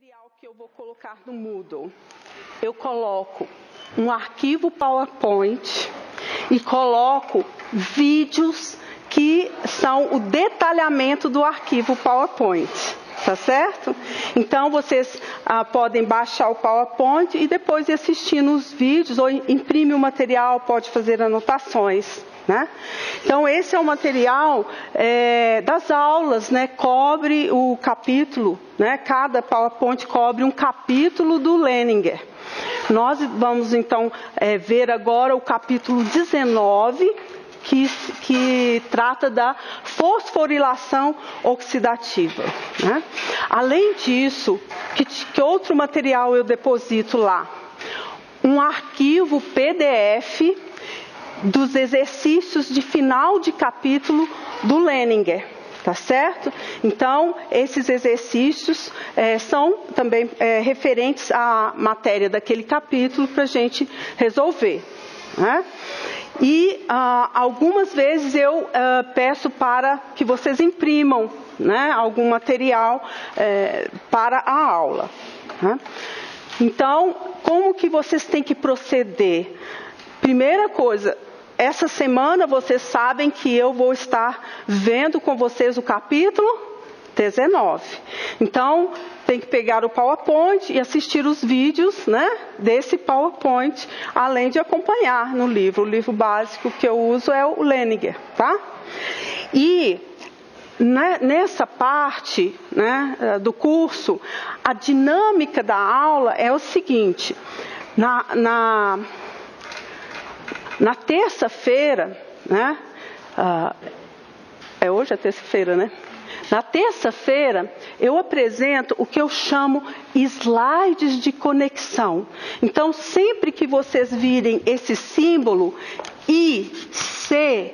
material que eu vou colocar no Moodle, eu coloco um arquivo PowerPoint e coloco vídeos que são o detalhamento do arquivo PowerPoint, tá certo? Então vocês podem baixar o PowerPoint e depois ir assistindo os vídeos ou imprimir o material, pode fazer anotações. Né? Então esse é o material das aulas, né? Cobre o capítulo, né? Cada PowerPoint cobre um capítulo do Leninger. Nós vamos então ver agora o capítulo 19, que trata da fosforilação oxidativa. Né? Além disso, que outro material eu deposito lá? Um arquivo PDF dos exercícios de final de capítulo do Leninger, tá certo? Então, esses exercícios são também referentes à matéria daquele capítulo para a gente resolver. Né? E algumas vezes eu peço para que vocês imprimam, né, algum material para a aula. Né? Então, como que vocês têm que proceder? Primeira coisa, essa semana vocês sabem que eu vou estar vendo com vocês o capítulo 19. Então, tem que pegar o PowerPoint e assistir os vídeos, né, desse PowerPoint, além de acompanhar no livro. O livro básico que eu uso é o Leninger, tá? E nessa parte, né, do curso, a dinâmica da aula é o seguinte: na terça-feira, né? Hoje é terça-feira, né? Na terça-feira, eu apresento o que eu chamo slides de conexão. Então, sempre que vocês virem esse símbolo, IC,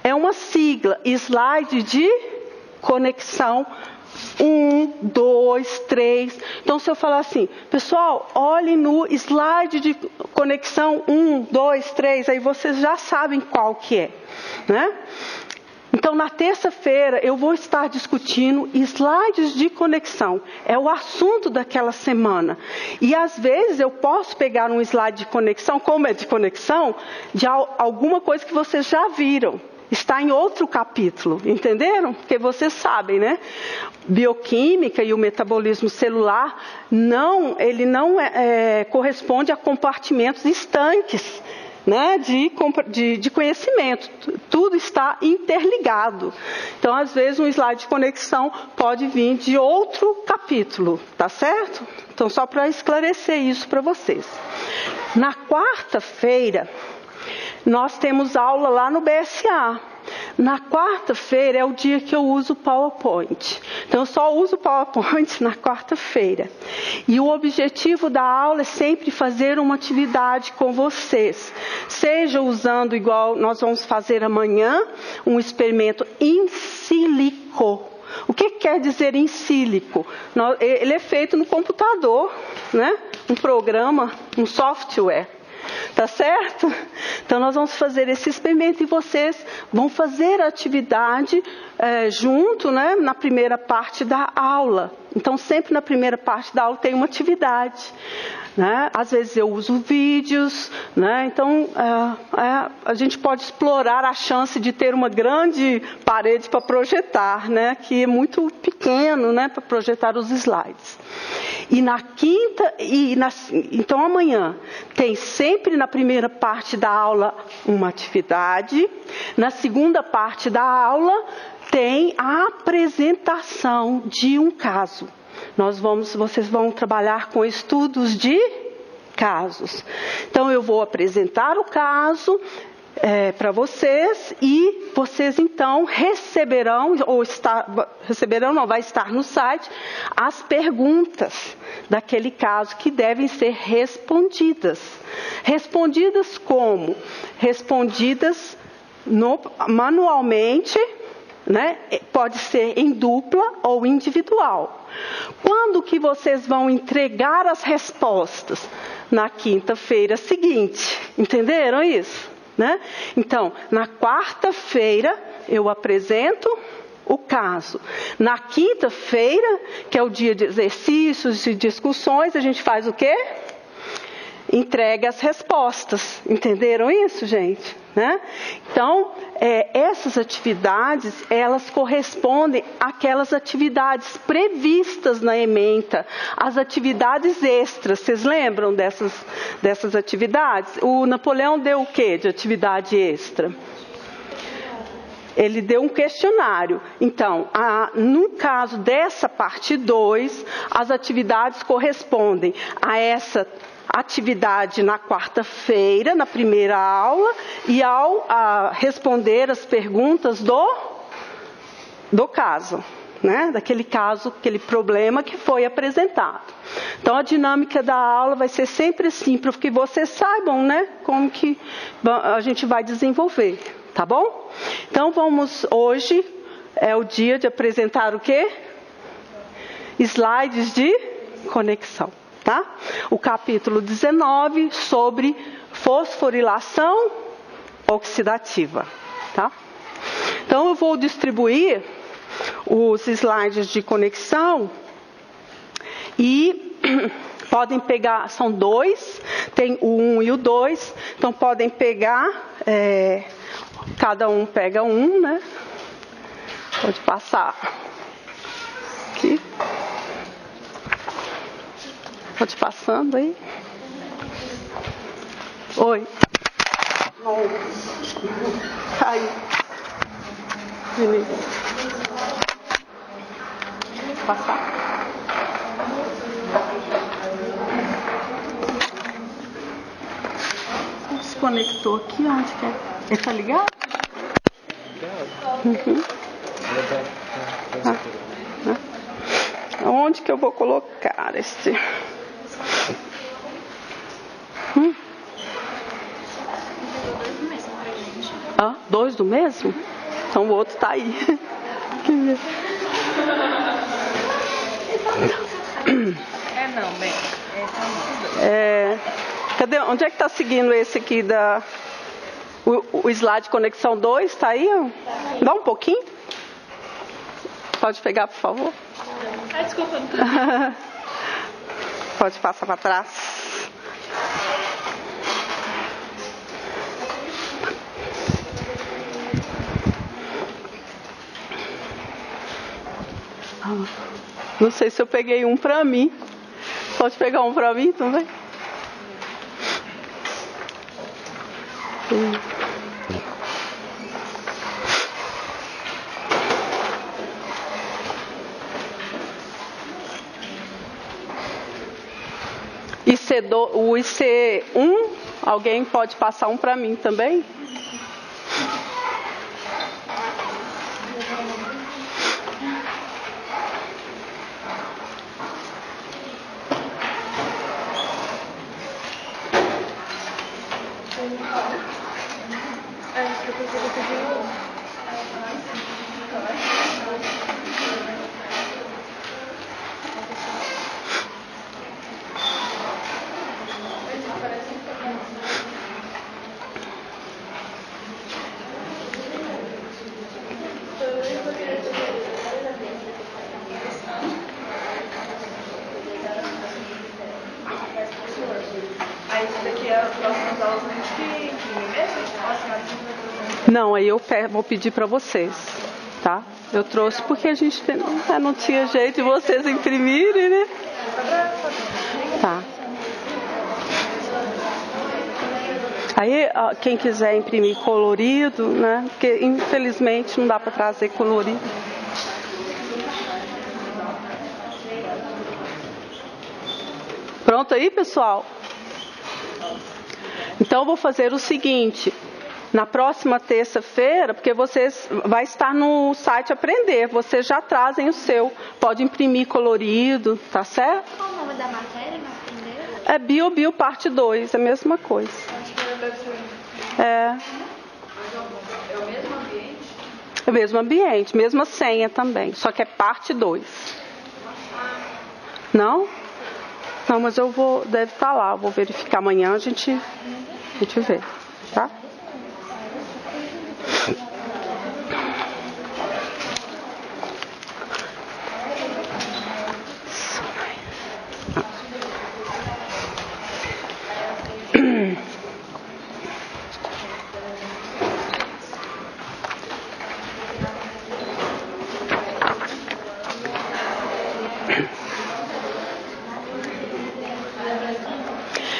é uma sigla, slide de conexão. 1, 2, 3. Então, se eu falar assim, pessoal, olhem no slide de conexão 1, 2, 3, aí vocês já sabem qual que é, né? Então, na terça-feira, eu vou estar discutindo slides de conexão. É o assunto daquela semana. E, às vezes, eu posso pegar um slide de conexão, como é de conexão, de alguma coisa que vocês já viram. Está em outro capítulo, entenderam? Porque vocês sabem, né? Bioquímica e o metabolismo celular, ele não corresponde a compartimentos estanques, né, de conhecimento. Tudo está interligado. Então, às vezes, um slide de conexão pode vir de outro capítulo, tá certo? Então, só para esclarecer isso para vocês. Na quarta-feira, nós temos aula lá no BSA. Na quarta-feira é o dia que eu uso o PowerPoint. Então, eu só uso o PowerPoint na quarta-feira. E o objetivo da aula é sempre fazer uma atividade com vocês. Seja usando, igual nós vamos fazer amanhã, um experimento in silico. O que quer dizer in silico? Ele é feito no computador, né? Um programa, um software. Tá certo? Então, nós vamos fazer esse experimento e vocês vão fazer a atividade junto, né, na primeira parte da aula. Então, sempre na primeira parte da aula tem uma atividade. Né? Às vezes eu uso vídeos, né? Então a gente pode explorar a chance de ter uma grande parede para projetar, né? Que é muito pequeno, né, para projetar os slides. E na quinta, então amanhã, tem sempre na primeira parte da aula uma atividade, na segunda parte da aula tem a apresentação de um caso. Vocês vão trabalhar com estudos de casos. Então, eu vou apresentar o caso para vocês e vocês, então, vai estar no site as perguntas daquele caso que devem ser respondidas. Respondidas como? Respondidas manualmente, né? Pode ser em dupla ou individual. Quando que vocês vão entregar as respostas? Na quinta-feira seguinte. Entenderam isso? Né? Então, na quarta-feira, eu apresento o caso. Na quinta-feira, que é o dia de exercícios e discussões, a gente faz o quê? Entrega as respostas. Entenderam isso, gente? Né? Então, essas atividades, elas correspondem àquelas atividades previstas na ementa, as atividades extras. Vocês lembram dessas atividades? O Napoleão deu o quê de atividade extra? Ele deu um questionário. Então, no caso dessa parte 2, as atividades correspondem a essa atividade na quarta-feira, na primeira aula, e a responder as perguntas do caso, né? Daquele caso, aquele problema que foi apresentado. Então, a dinâmica da aula vai ser sempre assim, para que vocês saibam, né, como que a gente vai desenvolver, tá bom? Então, hoje é o dia de apresentar o quê? Slides de conexão. Tá? O capítulo 19 sobre fosforilação oxidativa. Tá? Então eu vou distribuir os slides de conexão e podem pegar, são 2, tem o 1 e o 2, então podem pegar, cada um pega um, né? Pode passar aqui. Pode passando aí. Oi. Caiu. Passar. Desconectou aqui, onde que é? Ele tá ligado? Uhum. Onde que eu vou colocar este? 2 do mesmo? Então o outro tá aí. Cadê? Onde é que tá seguindo esse aqui o slide conexão 2? Tá aí? Dá um pouquinho. Pode pegar, por favor? Desculpa. Pode passar para trás. Não sei se eu peguei um para mim. Pode pegar um para mim também? O IC1, alguém pode passar um para mim também? Não, aí eu vou pedir para vocês, tá? Eu trouxe porque a gente não tinha jeito de vocês imprimirem, né? Tá. Aí, quem quiser imprimir colorido, né? Porque infelizmente não dá para trazer colorido. Pronto aí, pessoal? Então eu vou fazer o seguinte. Na próxima terça-feira, porque vocês vai estar no site Aprender, vocês já trazem o seu, pode imprimir colorido, tá certo? Qual o nome da matéria no Aprender? É Bio parte 2, é a mesma coisa. É o mesmo ambiente? É o mesmo ambiente, mesma senha também, só que é parte 2. Não? Não, mas deve estar lá, eu vou verificar amanhã, a gente vê, tá?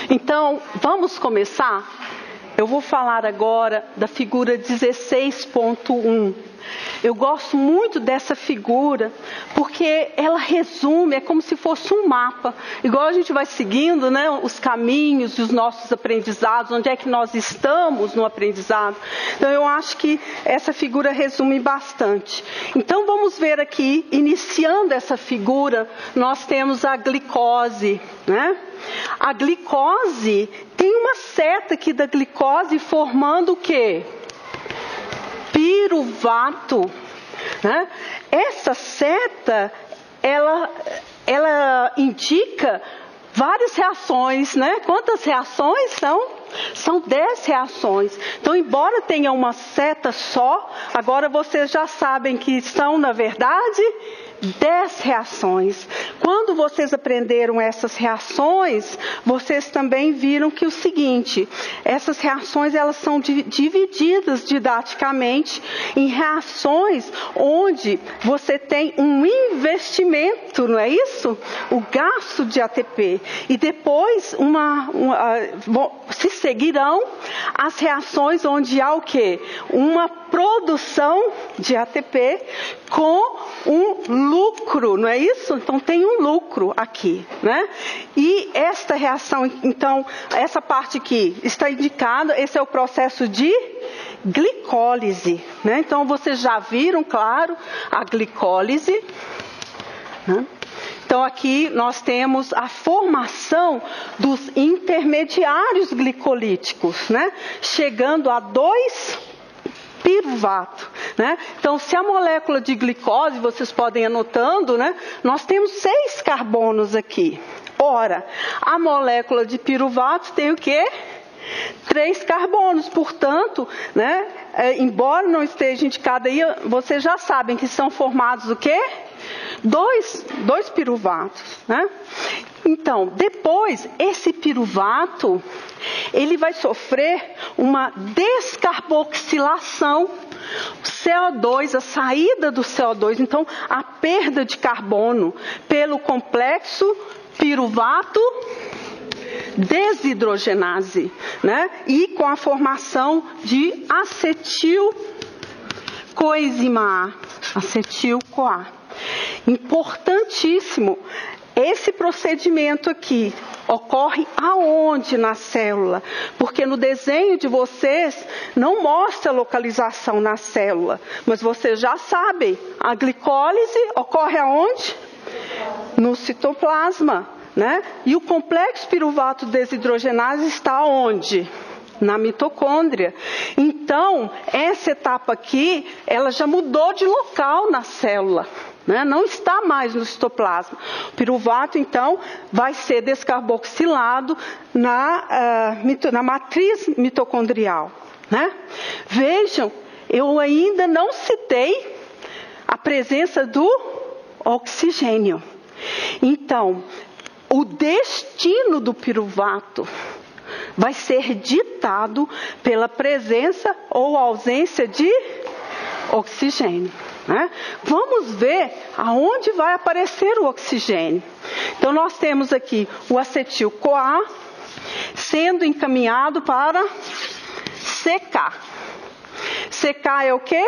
Então, vamos começar? Eu vou falar agora da figura 16.1. Eu gosto muito dessa figura porque ela resume, é como se fosse um mapa. Igual a gente vai seguindo, né, os caminhos e os nossos aprendizados, onde é que nós estamos no aprendizado. Então eu acho que essa figura resume bastante. Então vamos ver aqui, iniciando essa figura, nós temos a glicose, né? A glicose, tem uma seta aqui da glicose formando o quê? Piruvato, né? Essa seta, ela indica várias reações, né? Quantas reações são? São 10 reações. Então, embora tenha uma seta só, agora vocês já sabem que são, na verdade, 10 reações. Quando vocês aprenderam essas reações, vocês também viram que o seguinte, essas reações elas são divididas didaticamente em reações onde você tem um investimento, não é isso? O gasto de ATP. E depois se seguirão as reações onde há o quê? Uma produção de ATP com um lucro, não é isso? Então tem um lucro aqui, né? E esta reação, então, essa parte aqui está indicada, esse é o processo de glicólise, né? Então vocês já viram, claro, a glicólise, né? Então aqui nós temos a formação dos intermediários glicolíticos, né? Chegando a 2 piruvato, né? Então, se a molécula de glicose, vocês podem ir anotando, né? Nós temos 6 carbonos aqui. Ora, a molécula de piruvato tem o quê? 3 carbonos, portanto, né? Embora não esteja indicado aí, vocês já sabem que são formados o quê? 2 piruvatos, né? Então, depois, esse piruvato, ele vai sofrer uma descarboxilação, CO2, a saída do CO2, então a perda de carbono pelo complexo piruvato desidrogenase, né? E com a formação de acetil-coenzima A, acetil-CoA. Importantíssimo. Esse procedimento aqui ocorre aonde na célula? Porque no desenho de vocês não mostra a localização na célula. Mas vocês já sabem, a glicólise ocorre aonde? No citoplasma, né? E o complexo piruvato desidrogenase está onde? Na mitocôndria. Então, essa etapa aqui, ela já mudou de local na célula. Não está mais no citoplasma. O piruvato, então, vai ser descarboxilado na matriz mitocondrial, né? Vejam, eu ainda não citei a presença do oxigênio. Então, o destino do piruvato vai ser ditado pela presença ou ausência de oxigênio, né? Vamos ver aonde vai aparecer o oxigênio. Então nós temos aqui o acetil-CoA sendo encaminhado para CK. CK é o quê?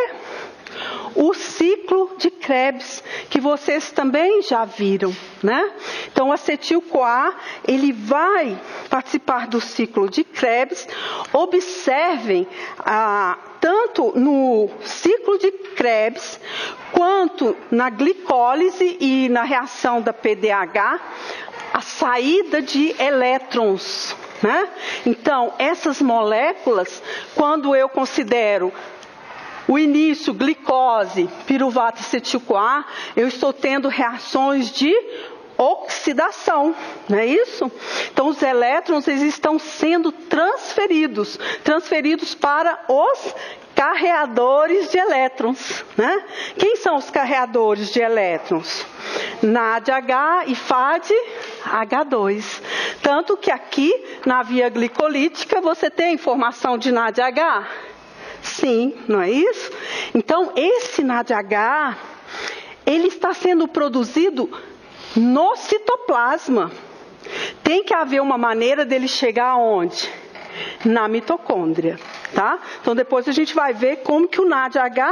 O ciclo de Krebs, que vocês também já viram, né? Então o acetil-CoA, ele vai participar do ciclo de Krebs. Observem tanto no ciclo de Krebs, quanto na glicólise e na reação da PDH, a saída de elétrons, né? Então, essas moléculas, quando eu considero o início, glicose, piruvato e acetil-CoA, eu estou tendo reações de oxidação, não é isso? Então, os elétrons eles estão sendo transferidos para os carreadores de elétrons, né? Quem são os carreadores de elétrons? NADH e FADH2. Tanto que aqui, na via glicolítica, você tem formação de NADH? Sim, não é isso? Então, esse NADH, ele está sendo produzido no citoplasma. tem que haver uma maneira dele chegar aonde? Na mitocôndria, tá? Então depois a gente vai ver como que o NADH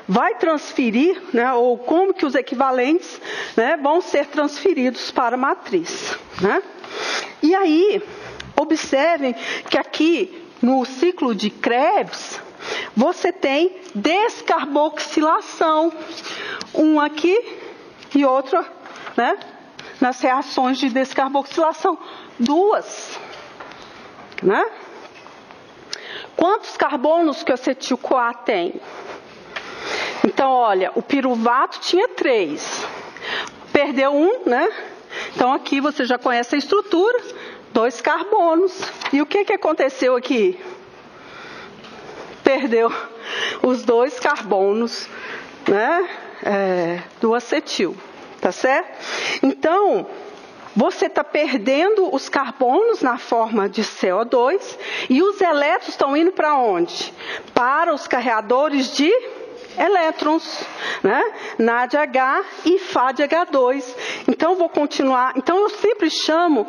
vai transferir, né, ou como que os equivalentes, né, vão ser transferidos para a matriz, né? E aí, observem que aqui no ciclo de Krebs, você tem descarboxilação, um aqui e outro, né, nas reações de descarboxilação, duas, né? Quantos carbonos que o acetil-CoA tem? Então, olha, o piruvato tinha 3. Perdeu um, né? Então, aqui você já conhece a estrutura. 2 carbonos. E o que aconteceu aqui? Perdeu os 2 carbonos, né? Do acetil. Tá certo? Então, você está perdendo os carbonos na forma de CO2 e os elétrons estão indo para onde? Para os carreadores de elétrons, né? NADH e FADH2. Então, vou continuar. Então, eu sempre chamo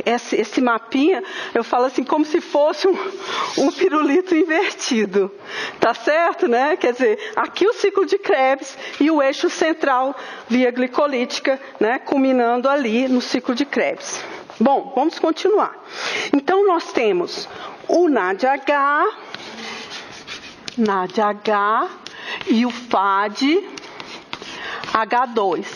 esse mapinha, eu falo assim, como se fosse um pirulito invertido. Tá certo, né? Quer dizer, aqui o ciclo de Krebs e o eixo central via glicolítica, né? Culminando ali no ciclo de Krebs. Bom, vamos continuar. Então, nós temos o NADH e o FADH2.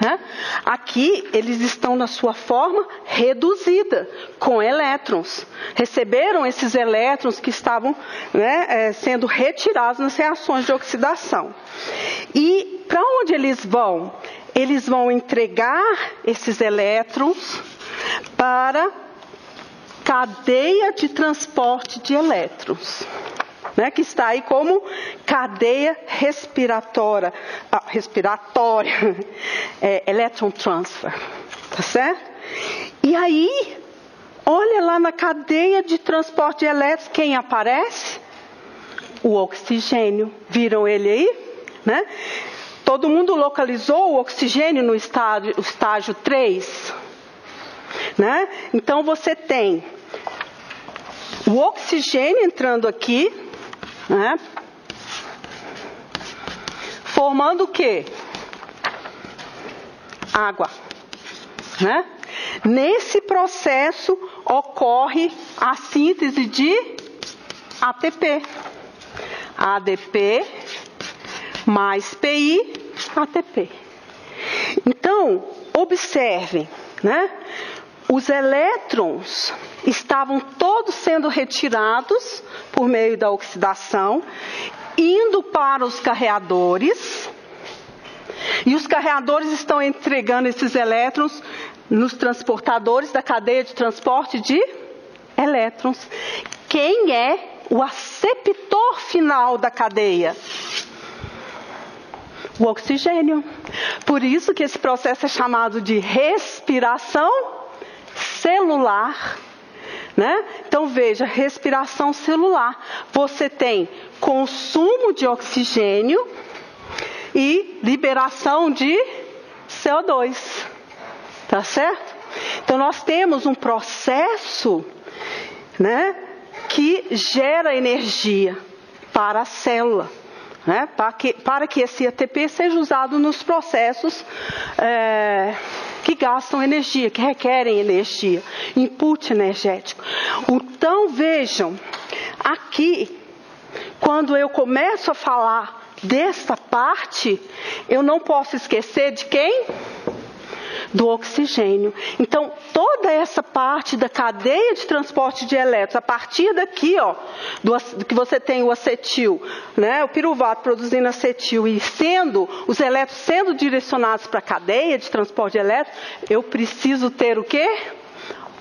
Né? Aqui eles estão na sua forma reduzida, com elétrons. Receberam esses elétrons que estavam, né, sendo retirados nas reações de oxidação. E para onde eles vão? Eles vão entregar esses elétrons para cadeia de transporte de elétrons. Né, que está aí como cadeia respiratória, electron transfer, tá certo? E aí, olha lá na cadeia de transporte de elétrons, quem aparece? O oxigênio, viram ele aí? Né? Todo mundo localizou o oxigênio no estágio 3? Né? Então você tem o oxigênio entrando aqui, né? Formando o quê? Água. Né? Nesse processo ocorre a síntese de ATP. ADP mais PI, ATP. Então, observem, né? Os elétrons estavam todos sendo retirados por meio da oxidação, indo para os carreadores, e os carreadores estão entregando esses elétrons nos transportadores da cadeia de transporte de elétrons. Quem é o aceptor final da cadeia? O oxigênio. Por isso que esse processo é chamado de respiração celular, né? Então veja, respiração celular. Você tem consumo de oxigênio e liberação de CO2. Tá certo? Então nós temos um processo, né, que gera energia para a célula, né, para que esse ATP seja usado nos processos que gastam energia, que requerem energia, input energético. Então vejam, aqui, quando eu começo a falar desta parte, eu não posso esquecer de quem? Do oxigênio. Então, toda essa parte da cadeia de transporte de elétrons, a partir daqui, ó, do que você tem o acetil, né, o piruvato produzindo acetil e os elétrons sendo direcionados para a cadeia de transporte de elétrons, eu preciso ter o quê?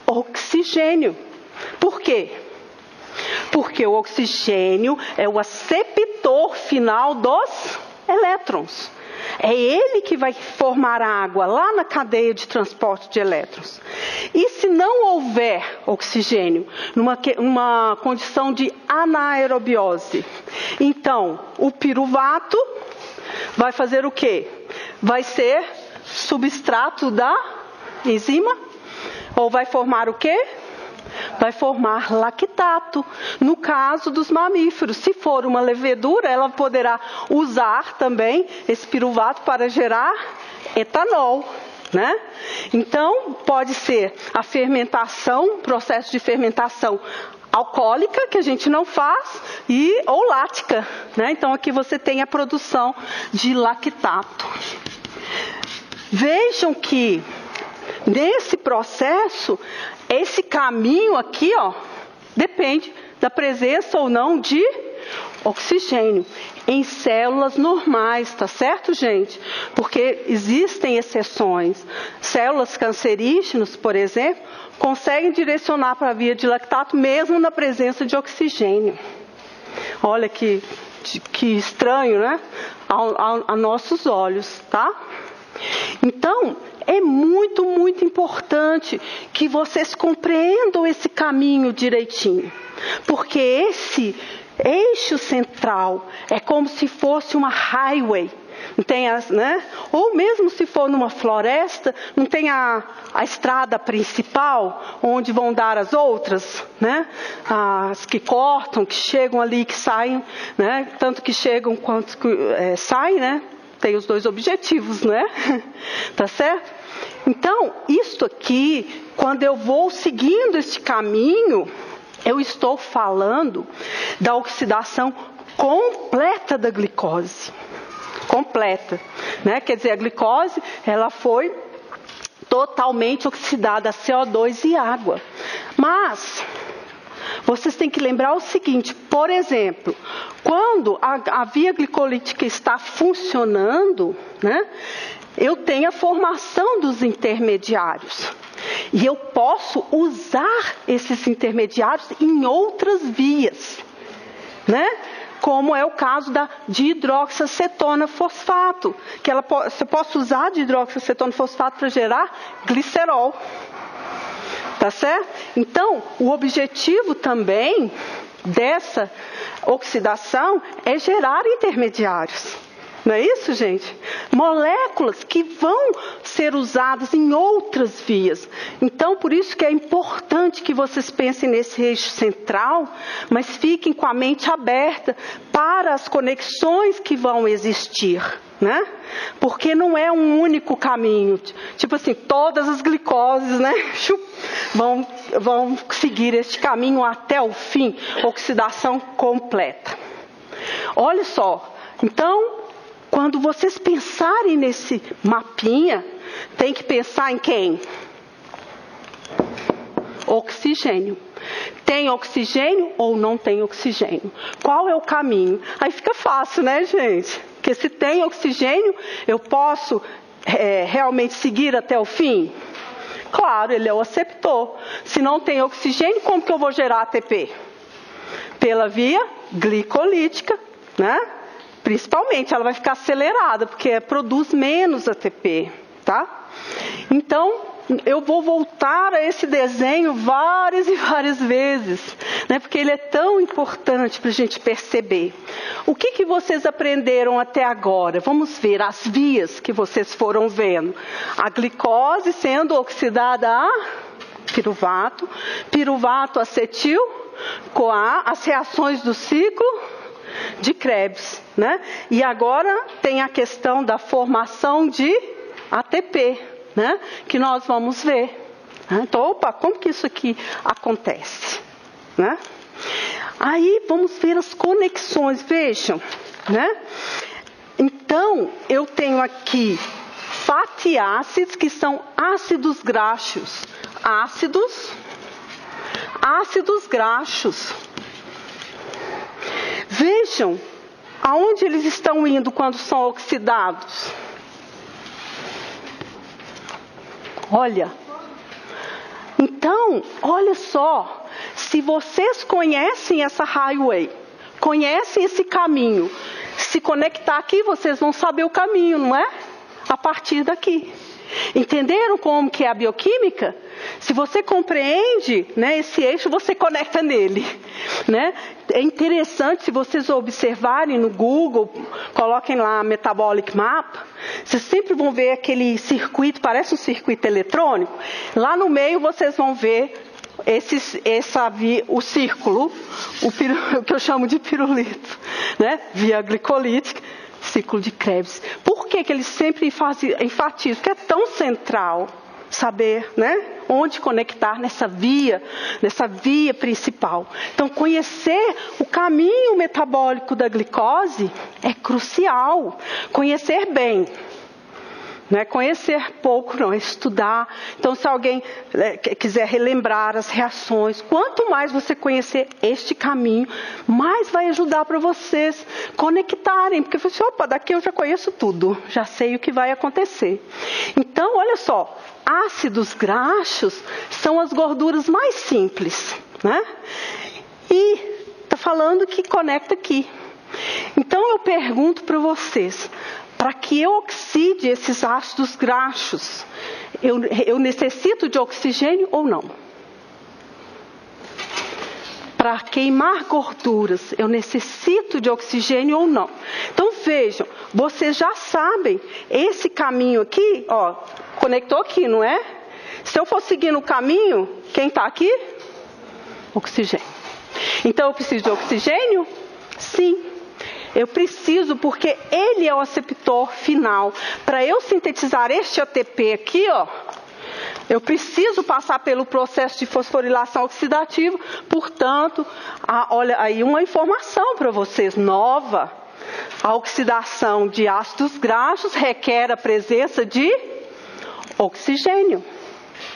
Oxigênio. Por quê? Porque o oxigênio é o aceptor final dos elétrons. É ele que vai formar a água lá na cadeia de transporte de elétrons. E se não houver oxigênio, numa condição de anaerobiose, então o piruvato vai fazer o quê? Vai ser substrato da enzima Ou vai formar o quê? Vai formar lactato. No caso dos mamíferos, se for uma levedura, ela poderá usar também esse piruvato para gerar etanol, né? Então, pode ser a fermentação, processo de fermentação alcoólica, que a gente não faz, ou lática, né? Então, aqui você tem a produção de lactato. Vejam que, nesse processo, esse caminho aqui, depende da presença ou não de oxigênio em células normais, tá certo, gente? Porque existem exceções. Células cancerígenas, por exemplo, conseguem direcionar para a via de lactato mesmo na presença de oxigênio. Olha que estranho, né? A nossos olhos, tá? Então, é muito, muito importante que vocês compreendam esse caminho direitinho. Porque esse eixo central é como se fosse uma highway. Não tem né? Ou mesmo se for numa floresta, não tem a estrada principal, onde vão dar as outras, né? As que cortam, que chegam ali, que saem, né? Tanto que chegam quanto que saem, né? Tem os dois objetivos, né? Tá certo? Então, isto aqui, quando eu vou seguindo este caminho, eu estou falando da oxidação completa da glicose. Completa, né? Quer dizer, a glicose, ela foi totalmente oxidada a CO2 e água. Mas vocês têm que lembrar o seguinte, por exemplo, quando a via glicolítica está funcionando, né? Eu tenho a formação dos intermediários. E eu posso usar esses intermediários em outras vias, né? Como é o caso da dihidroxiacetona fosfato, que você pode usar a dihidroxiacetona fosfato para gerar glicerol. Tá certo? Então, o objetivo também dessa oxidação é gerar intermediários. Não é isso, gente? Moléculas que vão ser usadas em outras vias. Então, por isso que é importante que vocês pensem nesse eixo central, mas fiquem com a mente aberta para as conexões que vão existir, né? Porque não é um único caminho. Tipo assim, todas as glicoses, né? Vão seguir este caminho até o fim, oxidação completa. Olha só, então, quando vocês pensarem nesse mapinha, tem que pensar em quem? Oxigênio. Tem oxigênio ou não tem oxigênio? Qual é o caminho? Aí fica fácil, né, gente? Porque se tem oxigênio, eu posso realmente seguir até o fim? Claro, ele é o aceptor. Se não tem oxigênio, como que eu vou gerar ATP? Pela via glicolítica, né? Principalmente, ela vai ficar acelerada, porque produz menos ATP, tá? Então, eu vou voltar a esse desenho várias e várias vezes, né? Porque ele é tão importante para a gente perceber. O que vocês aprenderam até agora? Vamos ver as vias que vocês foram vendo. A glicose sendo oxidada a piruvato, piruvato acetil, CoA, as reações do ciclo de Krebs, né? E agora tem a questão da formação de ATP, né? Que nós vamos ver. Então, como que isso aqui acontece, né? Aí vamos ver as conexões, vejam, né? Então, eu tenho aqui fatty acids, que são ácidos graxos. Ácidos graxos. Vejam aonde eles estão indo quando são oxidados. Olha. Então, olha só. Se vocês conhecem essa highway, conhecem esse caminho, se conectar aqui, vocês vão saber o caminho, não é? A partir daqui. Entenderam como que é a bioquímica? Se você compreende, né, esse eixo, você conecta nele, né? É interessante, se vocês observarem no Google, coloquem lá Metabolic Map, vocês sempre vão ver aquele circuito, parece um circuito eletrônico. Lá no meio vocês vão ver o círculo, o que eu chamo de pirulito, né? Via glicolítica, ciclo de Krebs. Por que eles sempre enfatizam? Porque é tão central saber, né, onde conectar nessa via principal. Então, conhecer o caminho metabólico da glicose é crucial. Conhecer bem. Não é conhecer pouco, não, é estudar. Então, se alguém quiser relembrar as reações, quanto mais você conhecer este caminho, mais vai ajudar para vocês conectarem. Porque você, opa, daqui eu já conheço tudo, já sei o que vai acontecer. Então, olha só, ácidos graxos são as gorduras mais simples, né? E está falando que conecta aqui. Então, eu pergunto para vocês, para que eu oxide esses ácidos graxos, eu necessito de oxigênio ou não? Para queimar gorduras, eu necessito de oxigênio ou não? Então vejam, vocês já sabem, esse caminho aqui, ó, conectou aqui, não é? Se eu for seguir no caminho, quem está aqui? Oxigênio. Então eu preciso de oxigênio? Sim. Eu preciso, porque ele é o aceptor final. Para eu sintetizar este ATP aqui, ó, eu preciso passar pelo processo de fosforilação oxidativa. Portanto, olha aí uma informação para vocês nova. A oxidação de ácidos graxos requer a presença de oxigênio,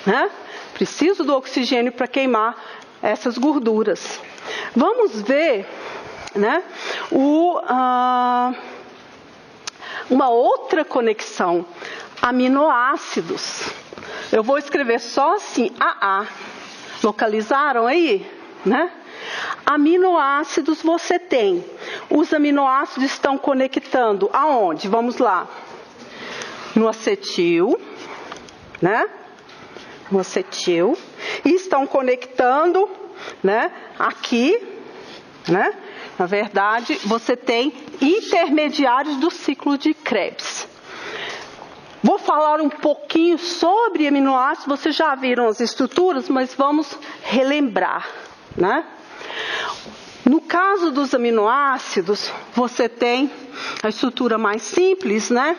né? Preciso do oxigênio para queimar essas gorduras. Vamos ver, né, uma outra conexão, aminoácidos. Eu vou escrever só assim, AA. Localizaram aí, né? Aminoácidos você tem. Os aminoácidos estão conectando aonde? Vamos lá. No acetil, né? No acetil. E estão conectando, né, aqui, né? Na verdade, você tem intermediários do ciclo de Krebs. Vou falar um pouquinho sobre aminoácidos. Vocês já viram as estruturas, mas vamos relembrar, né? No caso dos aminoácidos, você tem a estrutura mais simples, né?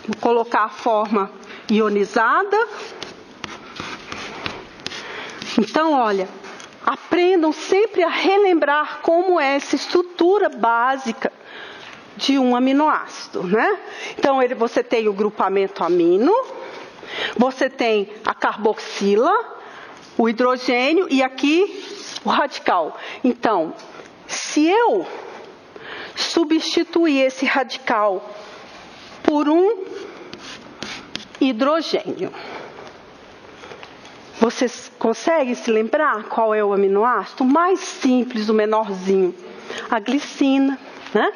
Vou colocar a forma ionizada. Então, olha, aprendam sempre a relembrar como é essa estrutura básica de um aminoácido, né? Então, você tem o grupamento amino, você tem a carboxila, o hidrogênio e aqui o radical. Então, se eu substituir esse radical por um hidrogênio, vocês conseguem se lembrar qual é o aminoácido? O mais simples, o menorzinho. A glicina, né?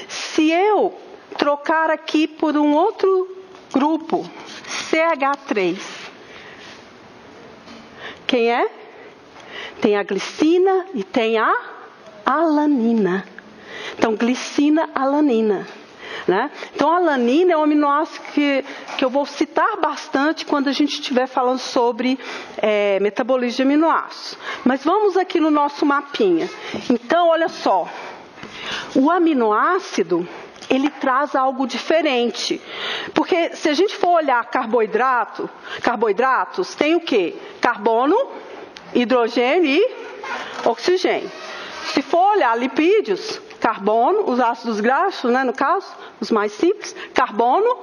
Se eu trocar aqui por um outro grupo, CH3, quem é? Tem a glicina e tem a alanina. Então, glicina, alanina. Né? Então, a alanina é um aminoácido que eu vou citar bastante quando a gente estiver falando sobre metabolismo de aminoácidos. Mas vamos aqui no nosso mapinha. Então, olha só. O aminoácido, ele traz algo diferente. Porque se a gente for olhar carboidratos, tem o quê? Carbono, hidrogênio e oxigênio. Se for olhar lipídios, carbono, os ácidos graxos, né, no caso, os mais simples, carbono,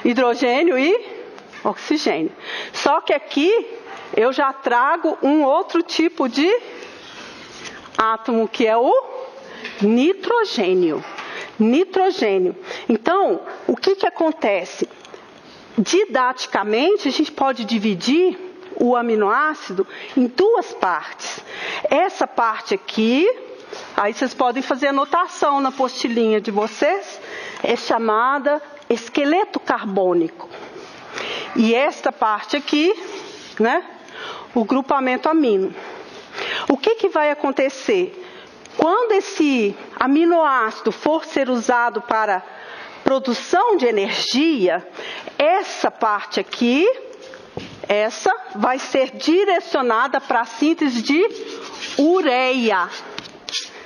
hidrogênio e oxigênio. Só que aqui eu já trago um outro tipo de átomo, que é o nitrogênio. Nitrogênio. Então, o que acontece? Didaticamente, a gente pode dividir o aminoácido em duas partes. Essa parte aqui, aí vocês podem fazer anotação na apostilinha de vocês, é chamada esqueleto carbônico. E esta parte aqui, né? O grupamento amino. O que vai acontecer? Quando esse aminoácido for ser usado para produção de energia, essa parte aqui, essa vai ser direcionada para a síntese de ureia.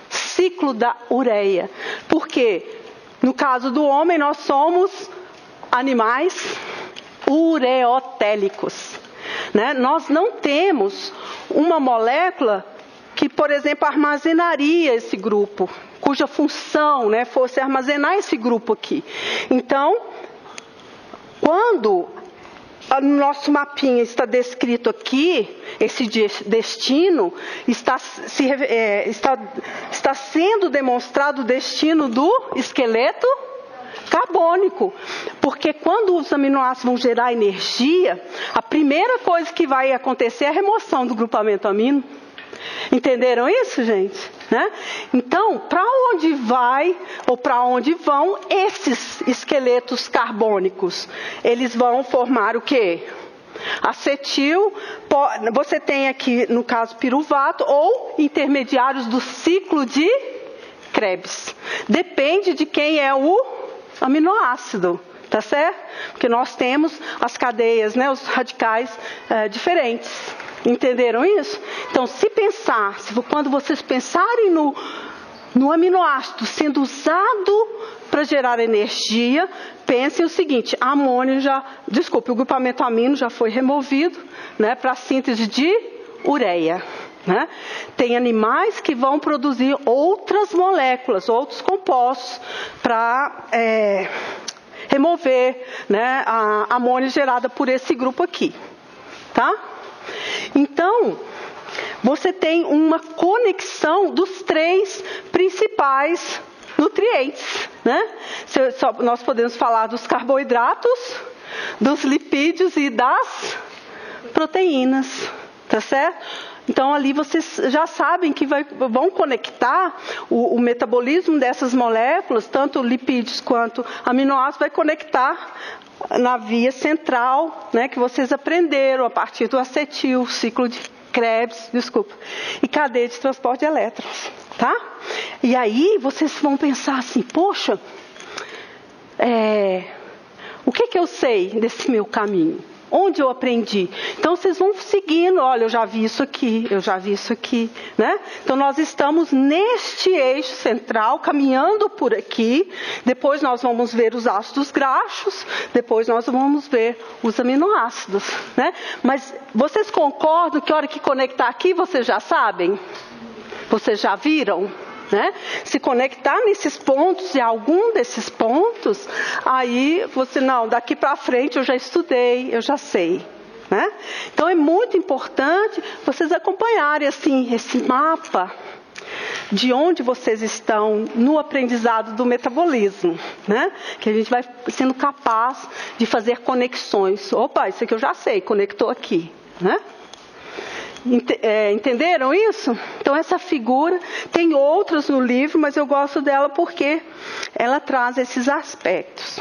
Ciclo da ureia. Porque no caso do homem nós somos animais ureotélicos, né? Nós não temos uma molécula que, por exemplo, armazenaria esse grupo, cuja função, né, fosse armazenar esse grupo aqui. Então, quando no nosso mapinha está descrito aqui, esse destino, está sendo demonstrado o destino do esqueleto carbônico. Porque quando os aminoácidos vão gerar energia, a primeira coisa que vai acontecer é a remoção do grupamento amino. Entenderam isso, gente? Né? Então, para onde vai ou para onde vão esses esqueletos carbônicos? Eles vão formar o quê? Acetil, você tem aqui, no caso, piruvato ou intermediários do ciclo de Krebs. Depende de quem é o aminoácido, tá certo? Porque nós temos as cadeias, né, os radicais diferentes. Entenderam isso? Então, quando vocês pensarem no aminoácido sendo usado para gerar energia, pensem o seguinte: o grupamento amino já foi removido, né, para a síntese de ureia. Né? Tem animais que vão produzir outras moléculas, outros compostos para remover, né, a amônia gerada por esse grupo aqui. Tá? Então, você tem uma conexão dos 3 principais nutrientes, né? Nós podemos falar dos carboidratos, dos lipídios e das proteínas, tá certo? Então, ali vocês já sabem que vão conectar o metabolismo dessas moléculas, tanto lipídios quanto aminoácidos, vai conectar na via central, né, que vocês aprenderam a partir do acetil, ciclo de Krebs, e cadeia de transporte de elétrons, tá? E aí vocês vão pensar assim: poxa, o que eu sei desse meu caminho? Onde eu aprendi? Então vocês vão seguindo, olha, eu já vi isso aqui, né? Então nós estamos neste eixo central, caminhando por aqui, depois nós vamos ver os ácidos graxos, depois nós vamos ver os aminoácidos, né? Mas vocês concordam que a hora que conectar aqui, vocês já sabem? Vocês já viram? Né? Se conectar nesses pontos e algum desses pontos, aí daqui para frente eu já estudei, eu já sei. Né? Então é muito importante vocês acompanharem assim, esse mapa de onde vocês estão no aprendizado do metabolismo, né? Que a gente vai sendo capaz de fazer conexões. Opa, isso aqui eu já sei, conectou aqui. Né? Entenderam isso? Então essa figura, tem outras no livro, mas eu gosto dela porque ela traz esses aspectos.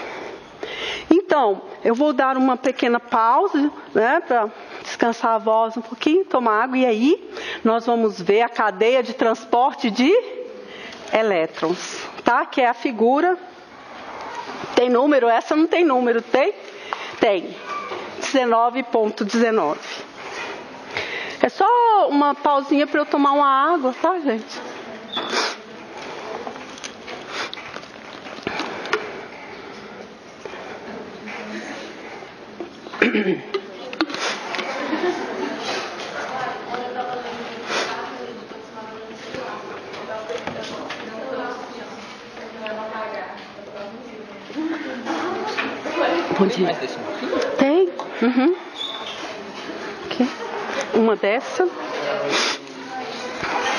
Então, eu vou dar uma pequena pausa, né, para descansar a voz um pouquinho, tomar água, e aí nós vamos ver a cadeia de transporte de elétrons, tá? Que é a figura. Tem número? Essa não tem número, tem? Tem. 19.19. É só uma pausinha para eu tomar uma água, tá, gente? Bom dia. Tem? Uhum. Okay. Uma dessa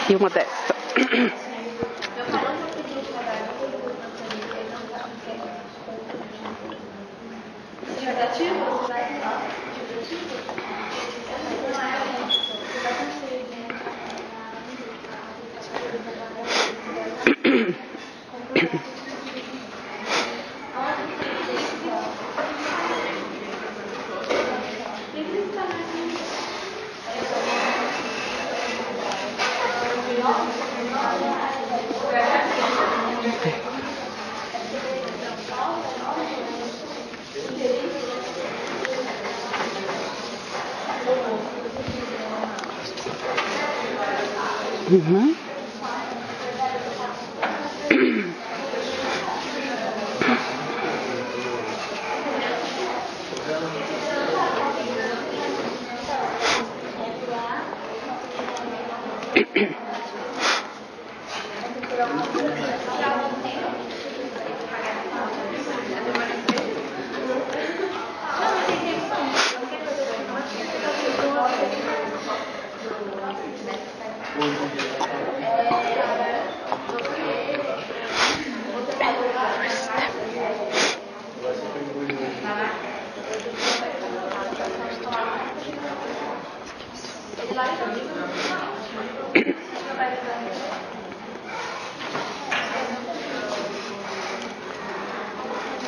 e uma dessa. Uhum.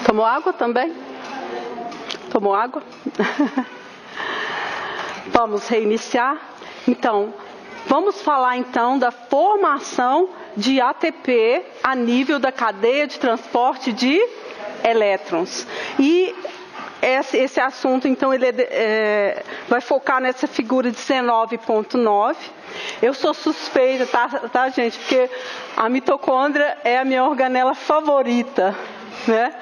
Tomou água também? Tomou água? Vamos reiniciar? Então, vamos falar então da formação de ATP a nível da cadeia de transporte de elétrons. E esse assunto, então, ele vai focar nessa figura 19.9. Eu sou suspeita, tá, gente? Porque a mitocôndria é a minha organela favorita, né?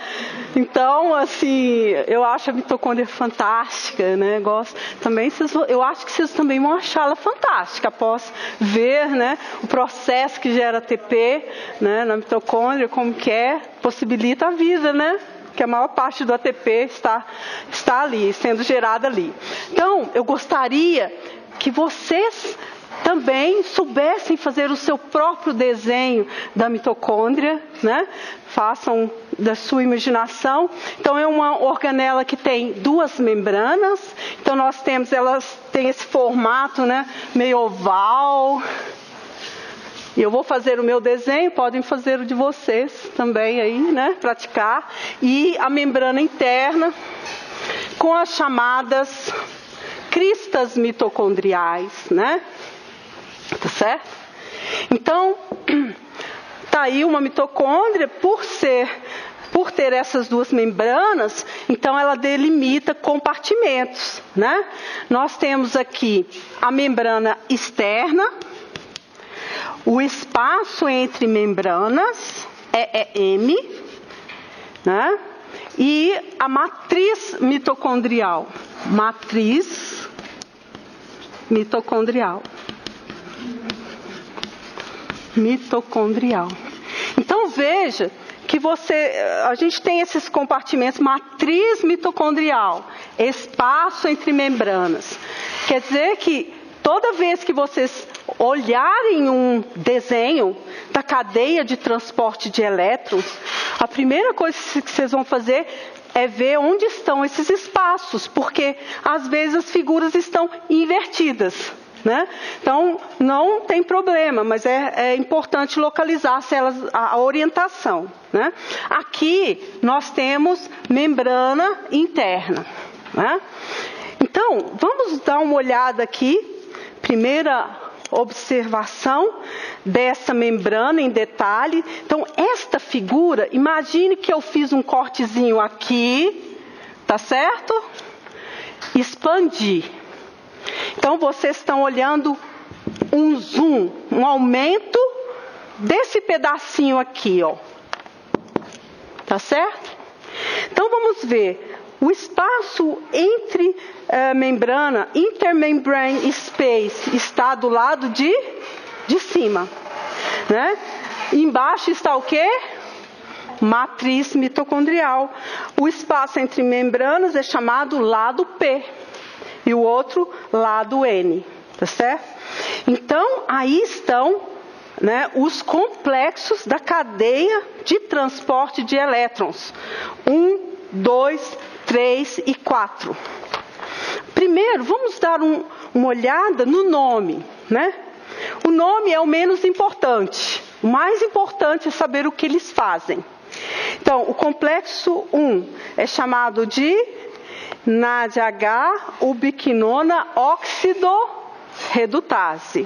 Então, assim, eu acho a mitocôndria fantástica, né? Gosto também. Eu acho que vocês também vão achá-la fantástica após ver, né, o processo que gera ATP, né, na mitocôndria, como que possibilita a vida, né? Que a maior parte do ATP está ali, sendo gerada ali. Então, eu gostaria que vocês também soubessem fazer o seu próprio desenho da mitocôndria, né? Façam da sua imaginação. Então, é uma organela que tem duas membranas. Então, elas têm esse formato, né, meio oval. E eu vou fazer o meu desenho, podem fazer o de vocês também aí, né? Praticar. E a membrana interna com as chamadas cristas mitocondriais, né? Tá certo? Então, tá aí uma mitocôndria, por ter essas duas membranas, então ela delimita compartimentos, né? Nós temos aqui a membrana externa, o espaço entre membranas, EEM, né? E a matriz mitocondrial. Matriz mitocondrial. Então veja que a gente tem esses compartimentos, matriz mitocondrial, espaço entre membranas. Quer dizer que toda vez que vocês olharem um desenho da cadeia de transporte de elétrons, a primeira coisa que vocês vão fazer é ver onde estão esses espaços, porque às vezes as figuras estão invertidas, né? Então, não tem problema, mas é importante localizar a orientação, né? Aqui nós temos membrana interna, né? Então, vamos dar uma olhada aqui. Primeira observação dessa membrana em detalhe. Então, esta figura, imagine que eu fiz um cortezinho aqui, tá certo? Expandi. Então, vocês estão olhando um zoom, um aumento desse pedacinho aqui, ó. Tá certo? Então, vamos ver. O espaço entre membrana, intermembrane space, está do lado de cima, né? Embaixo está o quê? Matriz mitocondrial. O espaço entre membranas é chamado lado P e o outro lado N, tá certo? Então, aí estão, né, os complexos da cadeia de transporte de elétrons. 1, 2, 3 e 4. Primeiro, vamos dar uma olhada no nome, né? O nome é o menos importante. O mais importante é saber o que eles fazem. Então, o complexo 1 é chamado de NADH ubiquinona oxidorredutase.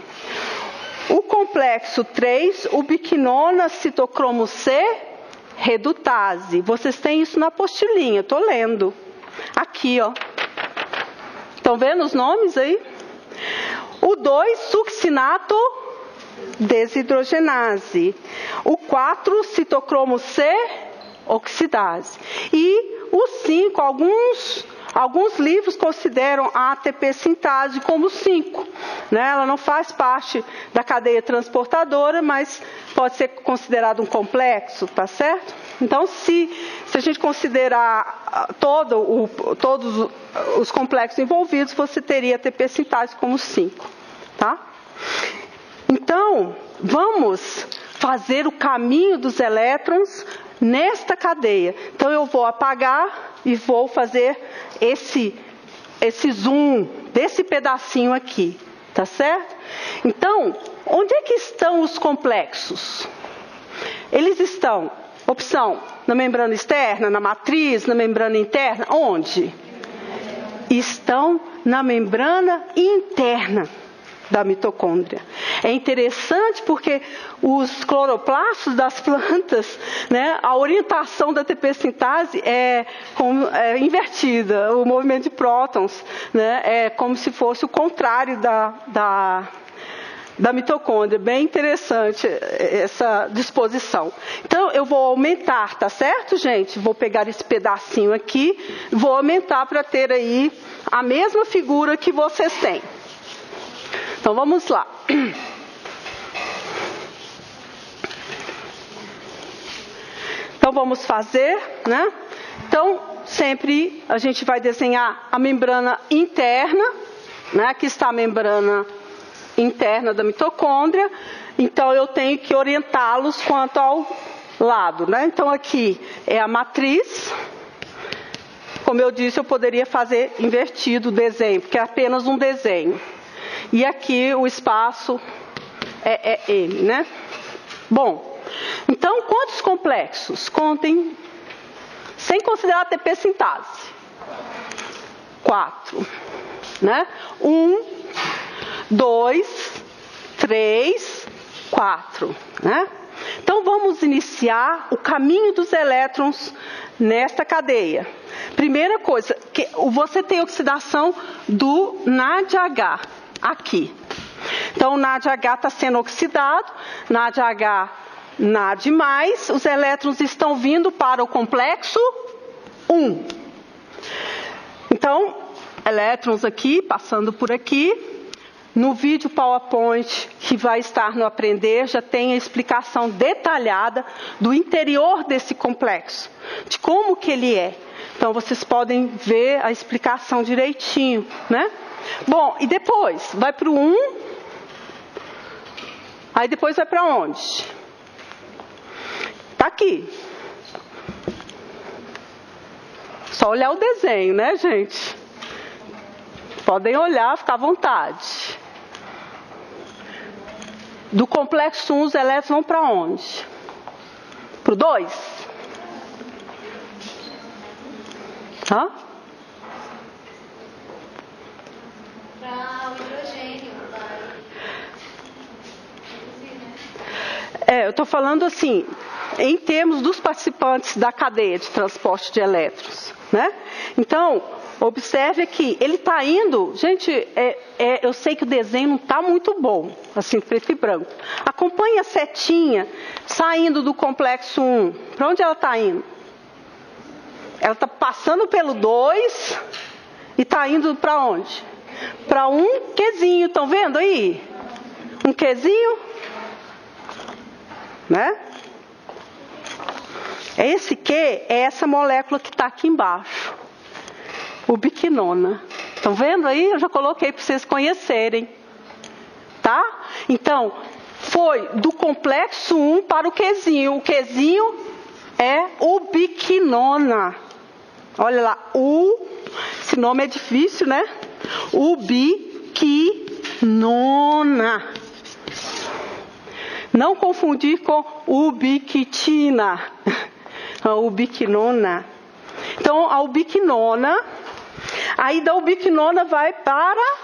O complexo 3, ubiquinona citocromo C redutase. Vocês têm isso na apostilinha, estou lendo. Aqui, ó. Estão vendo os nomes aí? O 2, succinato desidrogenase. O 4, citocromo C, oxidase. E o 5, alguns livros consideram a ATP sintase como 5. Né? Ela não faz parte da cadeia transportadora, mas pode ser considerado um complexo, tá certo? Então, se a gente considerar todos os complexos envolvidos, você teria ATP sintase como 5. Tá? Então, vamos fazer o caminho dos elétrons nesta cadeia. Então, eu vou apagar e vou fazer esse zoom desse pedacinho aqui. Tá certo? Então, onde é que estão os complexos? Eles estão, opção, na membrana externa, na matriz, na membrana interna. Onde? Estão na membrana interna da mitocôndria. É interessante porque os cloroplastos das plantas, né, a orientação da ATP sintase é invertida. O movimento de prótons, né, é como se fosse o contrário da mitocôndria. Bem interessante essa disposição. Então, eu vou aumentar, tá certo, gente? Vou pegar esse pedacinho aqui, vou aumentar para ter aí a mesma figura que vocês têm. Então, vamos lá. Então, vamos fazer, né? Então, sempre a gente vai desenhar a membrana interna, né? Aqui está a membrana interna da mitocôndria. Então, eu tenho que orientá-los quanto ao lado, né? Então, aqui é a matriz. Como eu disse, eu poderia fazer invertido o desenho, porque é apenas um desenho. E aqui o espaço é M, né? Bom, então quantos complexos? Contem, sem considerar a ATP sintase. 4, né? 1, 2, 3, 4, né? Então vamos iniciar o caminho dos elétrons nesta cadeia. Primeira coisa, que você tem oxidação do NADH. Aqui. Então, o NADH está sendo oxidado, NADH, NAD+, os elétrons estão vindo para o complexo 1. Então, elétrons aqui, passando por aqui. No vídeo PowerPoint que vai estar no Aprender, já tem a explicação detalhada do interior desse complexo, de como que ele é. Então, vocês podem ver a explicação direitinho, né? Bom, e depois? Vai para o 1. Aí depois vai para onde? Está aqui. Só olhar o desenho, né, gente? Podem olhar, ficar à vontade. Do complexo 1, os elétrons vão para onde? Para o 2? Hã? Para o hidrogênio. Eu estou falando assim, em termos dos participantes da cadeia de transporte de elétrons, né? Então, observe aqui, ele está indo, gente, eu sei que o desenho não está muito bom, assim, preto e branco. Acompanhe a setinha saindo do complexo 1. Para onde ela está indo? Ela está passando pelo 2 e está indo para onde? Para um Qzinho, estão vendo aí? Um Qzinho, né? Esse Q é essa molécula que está aqui embaixo, ubiquinona. Estão vendo aí? Eu já coloquei para vocês conhecerem, tá? Então, foi do complexo 1 para o Qzinho. O Qzinho é ubiquinona. Olha lá, esse nome é difícil, né? Ubiquinona. Não confundir com ubiquitina. A ubiquinona. Então, a ubiquinona. Aí da ubiquinona vai para...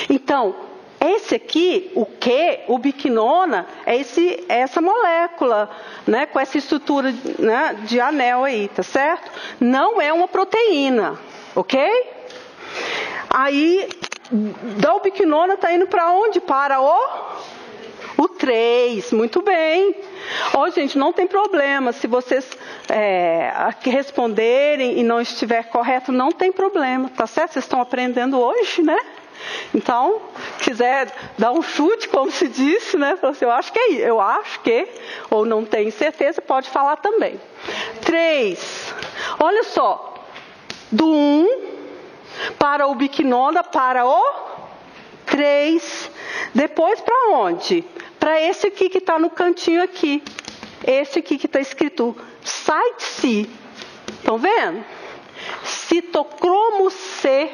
Então, esse aqui, o Q, ubiquinona, é essa molécula, né? Com essa estrutura, né, de anel aí, tá certo? Não é uma proteína, ok? Aí, da ubiquinona está indo para onde? Para o O 3, muito bem. Gente, não tem problema. Se vocês responderem e não estiver correto, não tem problema, tá certo? Vocês estão aprendendo hoje, né? Então, quiser dar um chute, como se disse, né? Assim, eu acho que, ou não tenho certeza, pode falar também. 3. Olha só. Do 1 para o biquinona, para o 3. Depois para onde? Para esse aqui que está no cantinho aqui. Esse aqui que está escrito Site C. Estão vendo? Citocromo C.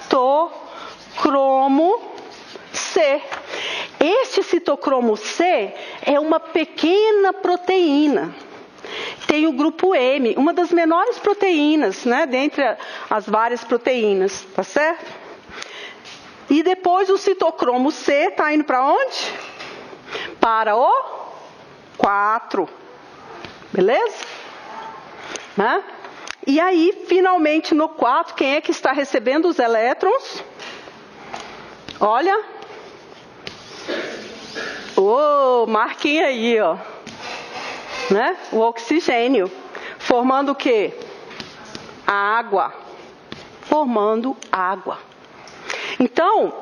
Citocromo C. Este citocromo C é uma pequena proteína. Tem o grupo M, uma das menores proteínas, né, dentre as várias proteínas, tá certo? E depois o citocromo C está indo para onde? Para o 4. Beleza? Né? E aí, finalmente, no 4, quem é que está recebendo os elétrons? Olha. Marquem aí, ó. Né? O oxigênio. Formando o quê? A água. Formando água. Então,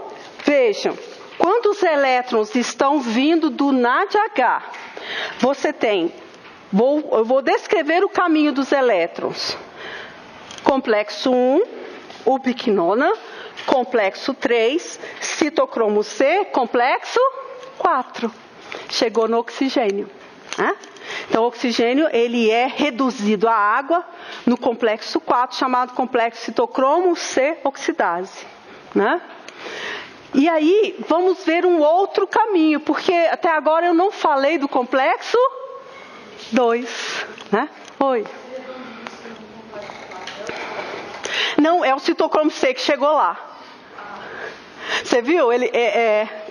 vejam. Quando os elétrons estão vindo do NADH, você tem... Eu vou descrever o caminho dos elétrons. Complexo 1, ubiquinona. Complexo 3, citocromo C. Complexo 4. Chegou no oxigênio. Né? Então, o oxigênio ele é reduzido à água no complexo 4, chamado complexo citocromo C oxidase. Né? E aí, vamos ver um outro caminho, porque até agora eu não falei do complexo 2. Né? Oi. Não, é o citocromo C que chegou lá. Você viu? Ele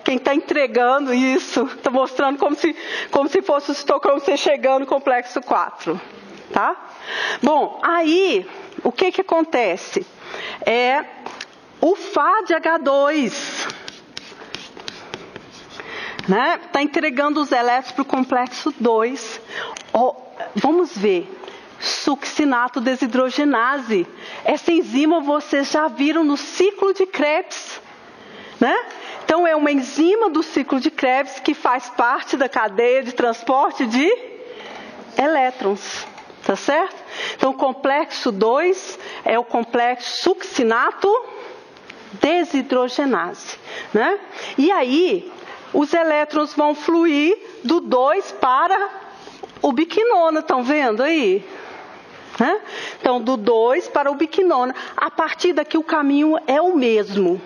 quem está entregando isso, está mostrando como se fosse o citocromo C chegando no complexo 4. Tá? Bom, aí, o que acontece? O Fá de H2, né? Está entregando os elétrons para o complexo 2. Vamos ver. Succinato desidrogenase. Essa enzima vocês já viram no ciclo de Krebs. Né? Então, é uma enzima do ciclo de Krebs que faz parte da cadeia de transporte de elétrons. Tá certo? Então, o complexo 2 é o complexo succinato desidrogenase. Né? E aí, os elétrons vão fluir do 2 para o biquinona. Estão vendo aí? Né? Então, do 2 para o biquinona. A partir daqui, o caminho é o mesmo.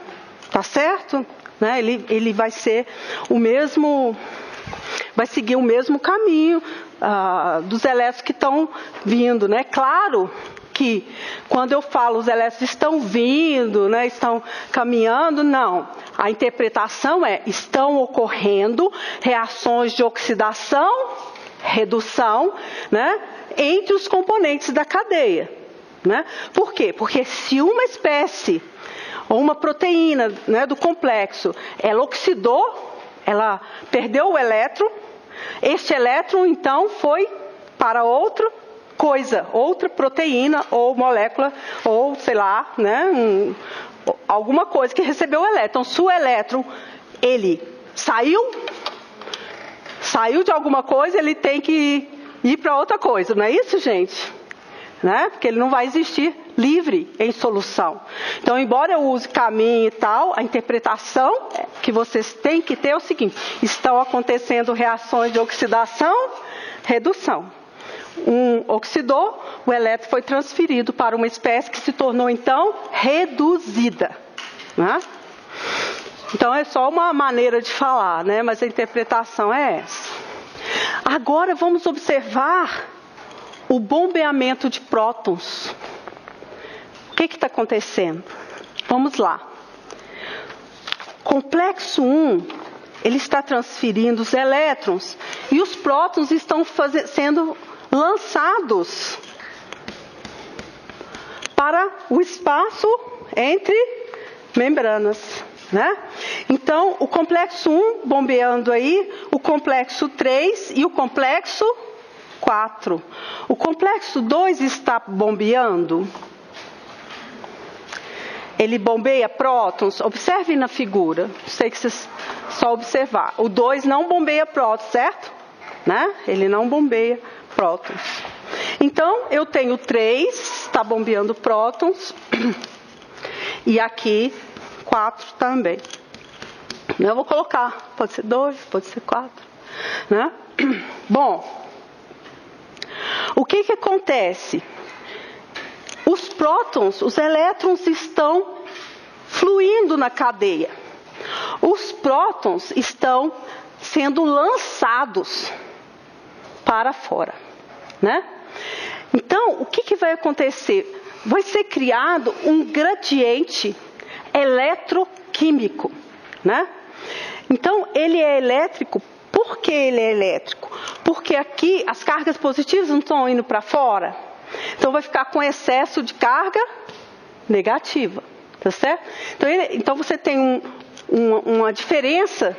Tá certo? Né? Ele vai ser o mesmo, vai seguir o mesmo caminho dos elétrons que estão vindo, né? Claro que quando eu falo os elétrons estão vindo, né? Estão caminhando, não. A interpretação estão ocorrendo reações de oxidação, redução, né? Entre os componentes da cadeia. Né? Por quê? Porque se uma espécie ou uma proteína, né, do complexo, ela oxidou, ela perdeu o elétron, este elétron então foi para outra coisa, outra proteína ou molécula, ou sei lá, né, alguma coisa que recebeu o elétron. Então, se o elétron, ele saiu de alguma coisa, ele tem que ir para outra coisa, não é isso, gente? Né? Porque ele não vai existir livre em solução. Então, embora eu use caminho e tal, a interpretação que vocês têm que ter é o seguinte: estão acontecendo reações de oxidação, redução. Um oxidou, o elétron foi transferido para uma espécie que se tornou, então, reduzida. Né? Então, é só uma maneira de falar, né? Mas a interpretação é essa. Agora, vamos observar o bombeamento de prótons. O que está acontecendo? Vamos lá. Complexo 1, ele está transferindo os elétrons e os prótons estão sendo lançados para o espaço entre membranas. né? Então, o complexo 1 bombeando aí, o complexo 3 e o complexo 4. O complexo 2 está bombeando. Ele bombeia prótons. Observe na figura. Sei que vocês só observar. O 2 não bombeia prótons, certo? Né? Ele não bombeia prótons. Então, eu tenho 3, está bombeando prótons. E aqui, 4 também. Eu vou colocar, pode ser 2, pode ser 4. Né? Bom, o que acontece? Os prótons, os elétrons estão fluindo na cadeia. Os prótons estão sendo lançados para fora, né? Então, o que vai acontecer? Vai ser criado um gradiente eletroquímico, né? Então, ele é elétrico. Por que ele é elétrico? Porque aqui as cargas positivas não estão indo para fora. Então, vai ficar com excesso de carga negativa, tá certo? Então você tem uma diferença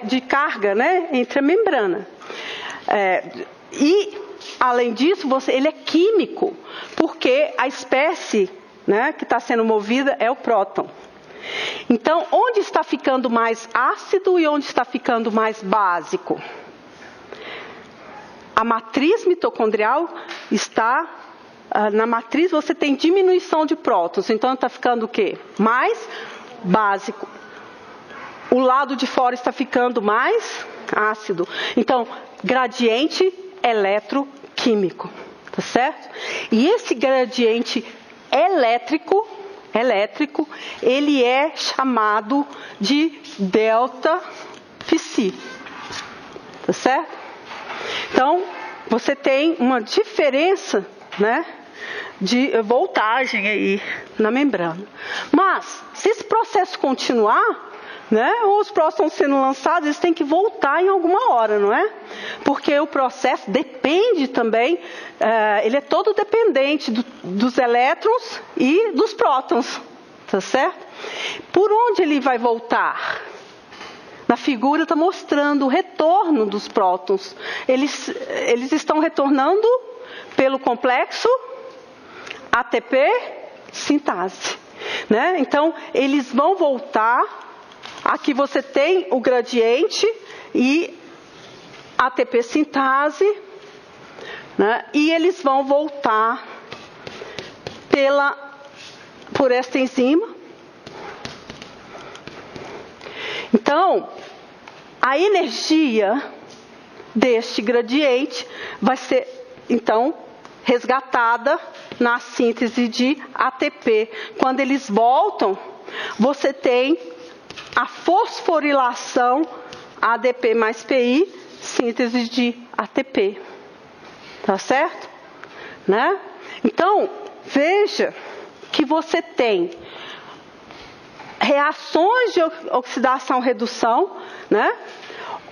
de carga, né, entre a membrana. E, além disso, ele é químico, porque a espécie, né, que está sendo movida é o próton. Então, onde está ficando mais ácido e onde está ficando mais básico? A matriz mitocondrial está... na matriz você tem diminuição de prótons. Então, está ficando o quê? Mais básico. O lado de fora está ficando mais ácido. Então, gradiente eletroquímico. Tá certo? E esse gradiente elétrico, ele é chamado de delta Psi. Tá certo? Então, você tem uma diferença, né, de voltagem aí na membrana. Mas, se esse processo continuar, né, os prótons sendo lançados, eles têm que voltar em alguma hora, não é? Porque o processo depende também, ele é todo dependente dos elétrons e dos prótons, tá certo? Por onde ele vai voltar? Na figura está mostrando o retorno dos prótons. Eles estão retornando pelo complexo ATP sintase, né? Então, eles vão voltar. Aqui você tem o gradiente e ATP sintase, né? E eles vão voltar por esta enzima. Então, a energia deste gradiente vai ser, então, resgatada na síntese de ATP. Quando eles voltam, você tem a fosforilação ADP mais PI, síntese de ATP. Tá certo? Né? Então, veja que você tem reações de oxidação-redução, né?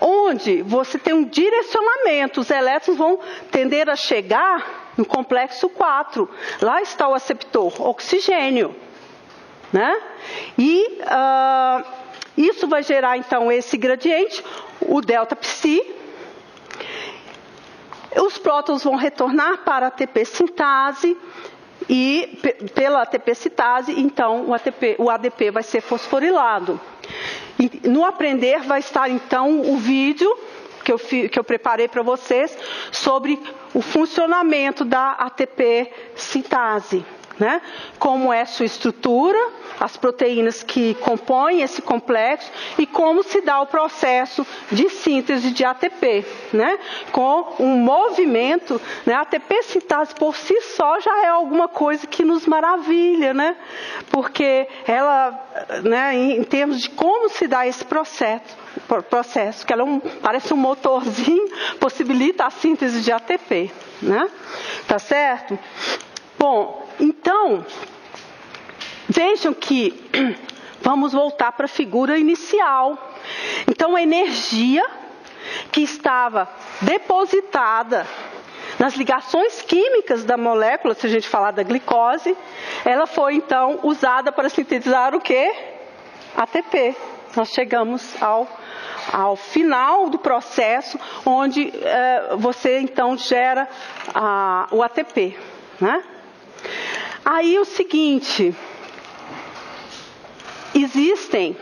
Onde você tem um direcionamento, os elétrons vão tender a chegar no complexo 4. Lá está o aceptor, oxigênio, né? E isso vai gerar, então, esse gradiente, o delta Psi. Os prótons vão retornar para a ATP sintase. E pela ATP sintase, então, o ADP vai ser fosforilado. E no aprender vai estar, então, o vídeo que eu preparei para vocês sobre o funcionamento da ATP sintase, né? Como é sua estrutura, as proteínas que compõem esse complexo e como se dá o processo de síntese de ATP, né? Com um movimento, né? A ATP sintase por si só já é alguma coisa que nos maravilha, né? Porque ela, né, em termos de como se dá esse processo, que ela parece um motorzinho, possibilita a síntese de ATP, né? Tá certo? Bom, então, vejam que vamos voltar para a figura inicial. Então, a energia que estava depositada nas ligações químicas da molécula, se a gente falar da glicose, ela foi então usada para sintetizar o quê? ATP. Nós chegamos ao final do processo, onde você então gera o ATP, né? Aí o seguinte, existem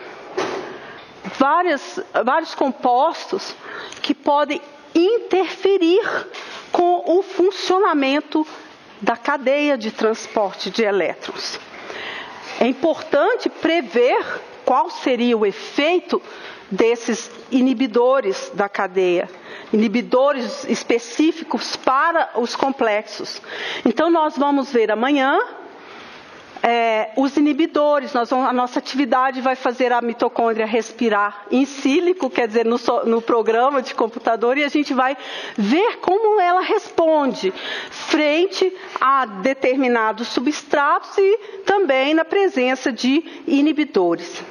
vários compostos que podem interferir com o funcionamento da cadeia de transporte de elétrons. É importante prever qual seria o efeito desses inibidores da cadeia, inibidores específicos para os complexos. Então nós vamos ver amanhã os inibidores. A nossa atividade vai fazer a mitocôndria respirar em sílico, quer dizer, no programa de computador, e a gente vai ver como ela responde frente a determinados substratos e também na presença de inibidores.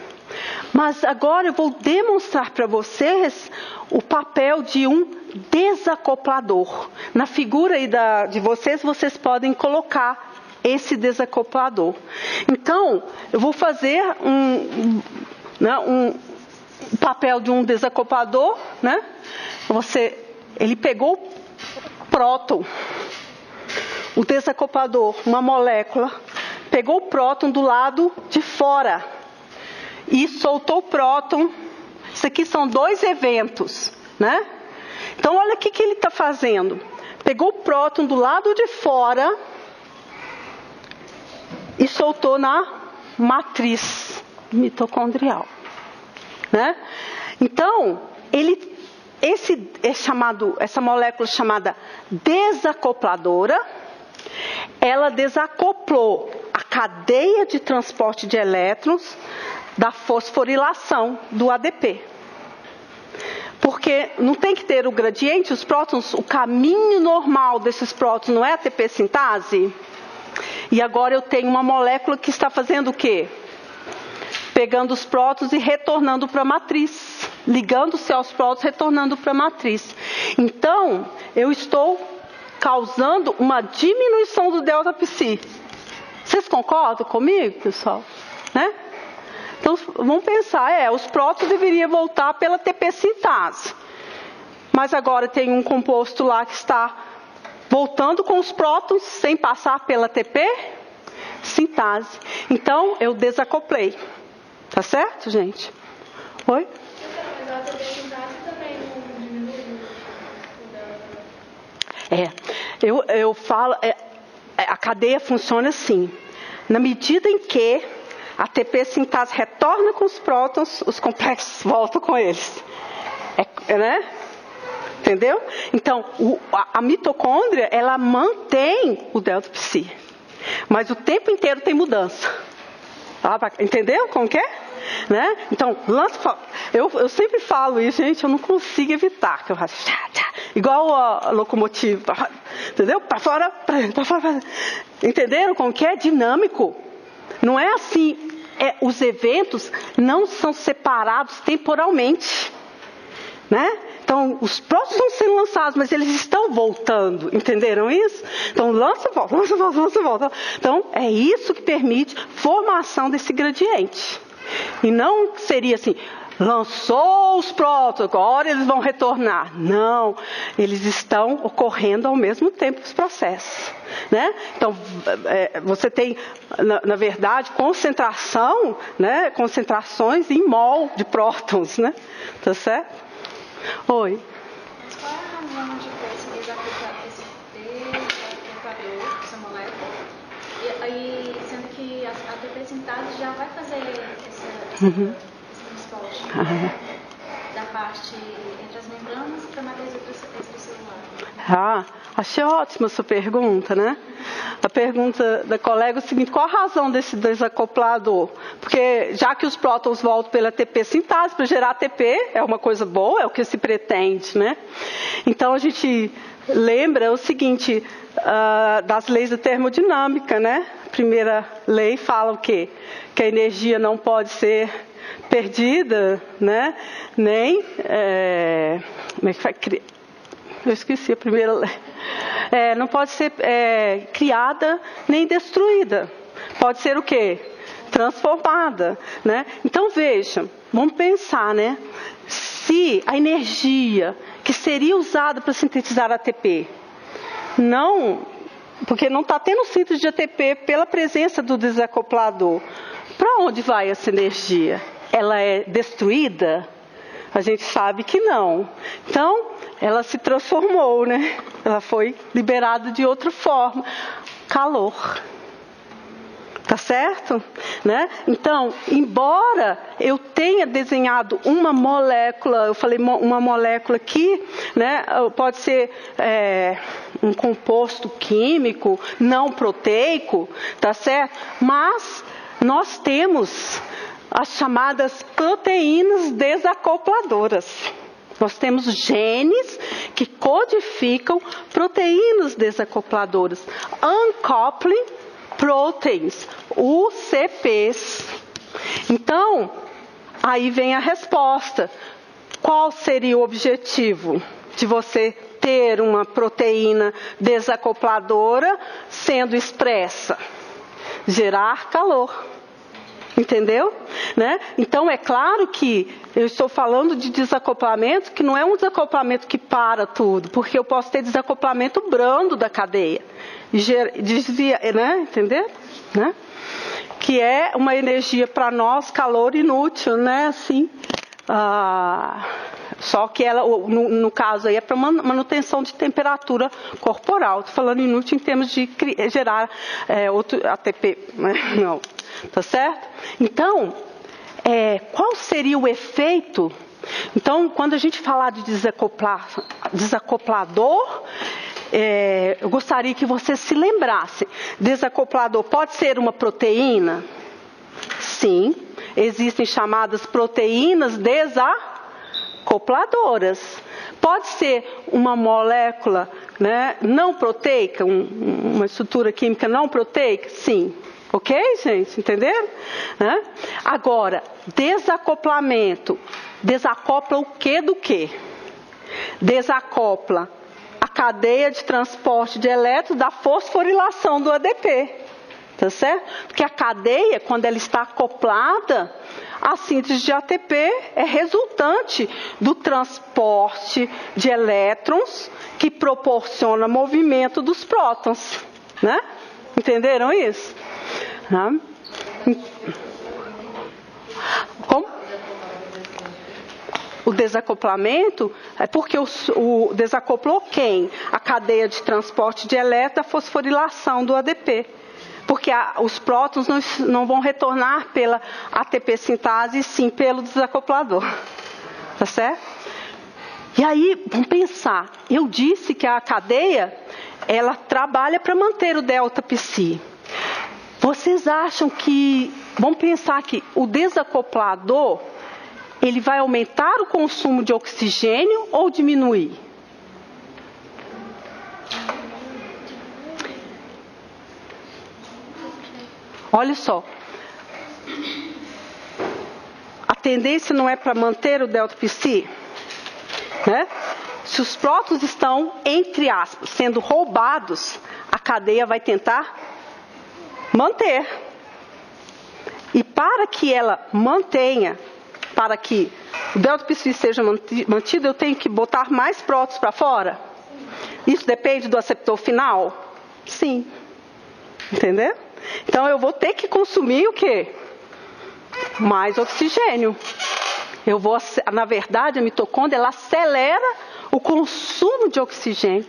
Mas agora eu vou demonstrar para vocês o papel de um desacoplador. Na figura aí de vocês podem colocar esse desacoplador. Então, eu vou fazer um papel de um desacoplador, né? Ele pegou o próton, o desacoplador, uma molécula, pegou o próton do lado de fora e soltou o próton. Isso aqui são dois eventos, né? Então, olha o que ele está fazendo. Pegou o próton do lado de fora e soltou na matriz mitocondrial, né? Então, essa molécula chamada desacopladora, ela desacoplou a cadeia de transporte de elétrons da fosforilação do ADP. Porque não tem que ter o gradiente, os prótons, o caminho normal desses prótons não é ATP sintase? E agora eu tenho uma molécula que está fazendo o quê? Pegando os prótons e retornando para a matriz. Ligando-se aos prótons, retornando para a matriz. Então, eu estou causando uma diminuição do delta psi. Vocês concordam comigo, pessoal? Né? Então, vamos pensar, os prótons deveriam voltar pela ATP sintase. Mas agora tem um composto lá que está voltando com os prótons sem passar pela ATP sintase. Então, eu desacoplei. Tá certo, gente? Oi? Mas a ATP sintase também não diminui eu falo, a cadeia funciona assim. Na medida em que a ATP sintase retorna com os prótons, os complexos voltam com eles. Né? Entendeu? Então, a mitocôndria, ela mantém o delta psi. Mas o tempo inteiro tem mudança. Entendeu como que é? Né? Então, eu sempre falo isso, gente, eu não consigo evitar. Que eu faço igual a locomotiva. Entendeu? Para fora, para fora. Entenderam como que é? Dinâmico. Não é assim. Os eventos não são separados temporalmente. Né? Então, os prótons estão sendo lançados, mas eles estão voltando. Entenderam isso? Então, lança, volta, lança, volta, lança, volta. Então, é isso que permite formação desse gradiente. E não seria assim, lançou os prótons, agora eles vão retornar. Não, eles estão ocorrendo ao mesmo tempo os processos. Né? Então, você tem, na verdade, concentração, né? Concentrações em mol de prótons. Né? Tá certo? Oi. Mas qual é a razão de ter esse desacoplador, essa molécula? E aí, sendo que a ATP sintase já vai fazer esse transporte da parte entre as membranas para a matriz extracelular. Achei ótima essa pergunta, né? A pergunta da colega é o seguinte: qual a razão desse desacoplador? Porque já que os prótons voltam pela ATP sintase, para gerar ATP é uma coisa boa, é o que se pretende, né? Então a gente lembra o seguinte, das leis da termodinâmica, né? A primeira lei fala o quê? Que a energia não pode ser perdida, né? Nem... como é que faz? Eu esqueci a primeira lei. Não pode ser criada nem destruída. Pode ser o quê? transformada, né? Então veja, vamos pensar, né? Se a energia que seria usada para sintetizar ATP porque não está tendo síntese de ATP pela presença do desacoplador, para onde vai essa energia? Ela é destruída? A gente sabe que não. Então, ela se transformou, né? Ela foi liberada de outra forma. Calor. Tá certo? Né? Então, embora eu tenha desenhado uma molécula, eu falei uma molécula aqui, né? Pode ser um composto químico, não proteico, tá certo? Mas nós temos as chamadas proteínas desacopladoras. Nós temos genes que codificam proteínas desacopladoras. Uncoupling proteins, UCPs. Então, aí vem a resposta. Qual seria o objetivo de você ter uma proteína desacopladora sendo expressa? Gerar calor. Entendeu? Né? Então, é claro que eu estou falando de desacoplamento, que não é um desacoplamento que para tudo, porque eu posso ter desacoplamento brando da cadeia. Né? Entendeu? Né? Que é uma energia para nós, calor inútil, né? Assim, só que ela, no caso aí, é para manutenção de temperatura corporal. Estou falando inútil em termos de gerar outro ATP. Né? Não. Tá certo? Então, qual seria o efeito? Então, quando a gente falar de desacoplador, eu gostaria que você se lembrasse. Desacoplador pode ser uma proteína? Sim. Existem chamadas proteínas desacopladoras. Pode ser uma molécula, né, não proteica, uma estrutura química não proteica? Sim. Ok, gente? Entenderam? Agora, desacoplamento. Desacopla o que do que? Desacopla a cadeia de transporte de elétrons da fosforilação do ADP. Tá certo? Porque a cadeia, quando ela está acoplada, a síntese de ATP é resultante do transporte de elétrons que proporciona movimento dos prótons. Né? Entenderam isso? Como? O desacoplamento é porque o desacoplou quem? A cadeia de transporte de elétrons da fosforilação do ADP. Porque os prótons não vão retornar pela ATP sintase, sim pelo desacoplador. Tá certo? E aí, vamos pensar. Eu disse que a cadeia, ela trabalha para manter o delta psi. Vocês acham que, vamos pensar que o desacoplador, ele vai aumentar o consumo de oxigênio ou diminuir? Olha só. A tendência não é para manter o delta psi? Né? Se os prótons estão, entre aspas, sendo roubados, a cadeia vai tentar manter. E para que ela mantenha, para que o delta psi seja mantido, eu tenho que botar mais prótons para fora? Isso depende do aceptor final? Sim. Entendeu? Então eu vou ter que consumir o quê? Mais oxigênio. Na verdade, a mitocôndria, ela acelera o consumo de oxigênio,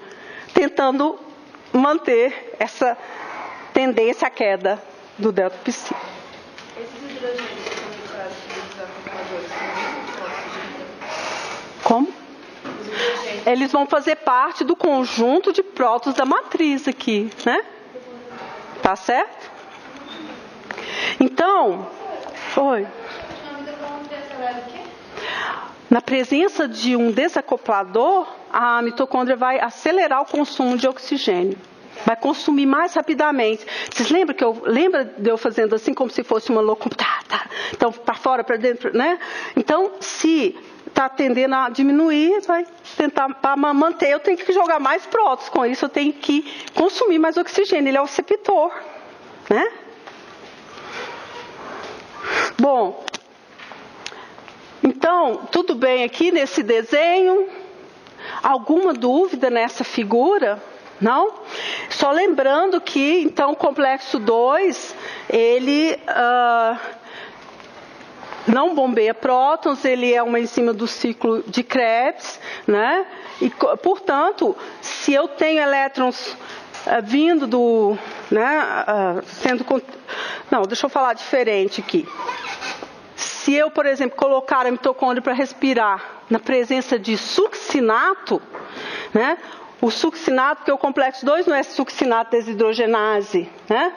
tentando manter essa tendência à queda do delta psi. Esses hidrogênios que são liberados pelos desacopladores são oxigênio? Como? Eles vão fazer parte do conjunto de prótons da matriz aqui, né? Tá certo? Então, na presença de um desacoplador, a mitocôndria vai acelerar o consumo de oxigênio. Vai consumir mais rapidamente. Vocês lembram de eu fazendo assim como se fosse uma locomotora? Então, para fora, para dentro, né? Então, se está tendendo a diminuir, vai tentar para manter, eu tenho que jogar mais prótons. Com isso, eu tenho que consumir mais oxigênio. Ele é o receptor, né? Bom, então, tudo bem aqui nesse desenho? Alguma dúvida nessa figura? Não? Só lembrando que, então, o complexo 2, ele não bombeia prótons, ele é uma enzima do ciclo de Krebs, né? E, portanto, se eu tenho elétrons vindo do, né, não, deixa eu falar diferente aqui. Se eu, por exemplo, colocar a mitocôndria para respirar na presença de succinato, né? O succinato, porque o complexo 2 não é succinato desidrogenase, né?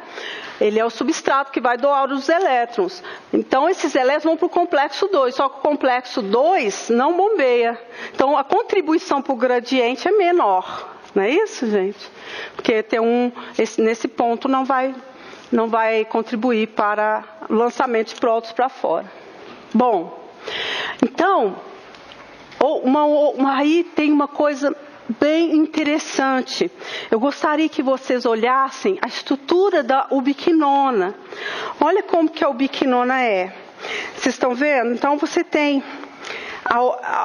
Ele é o substrato que vai doar os elétrons. Então, esses elétrons vão para o complexo 2, só que o complexo 2 não bombeia. Então, a contribuição para o gradiente é menor. Não é isso, gente? Porque nesse ponto não vai contribuir para o lançamento de prótons para fora. Bom, então, aí tem uma coisa bem interessante. Eu gostaria que vocês olhassem a estrutura da ubiquinona. Olha como que a ubiquinona é. Vocês estão vendo? Então você tem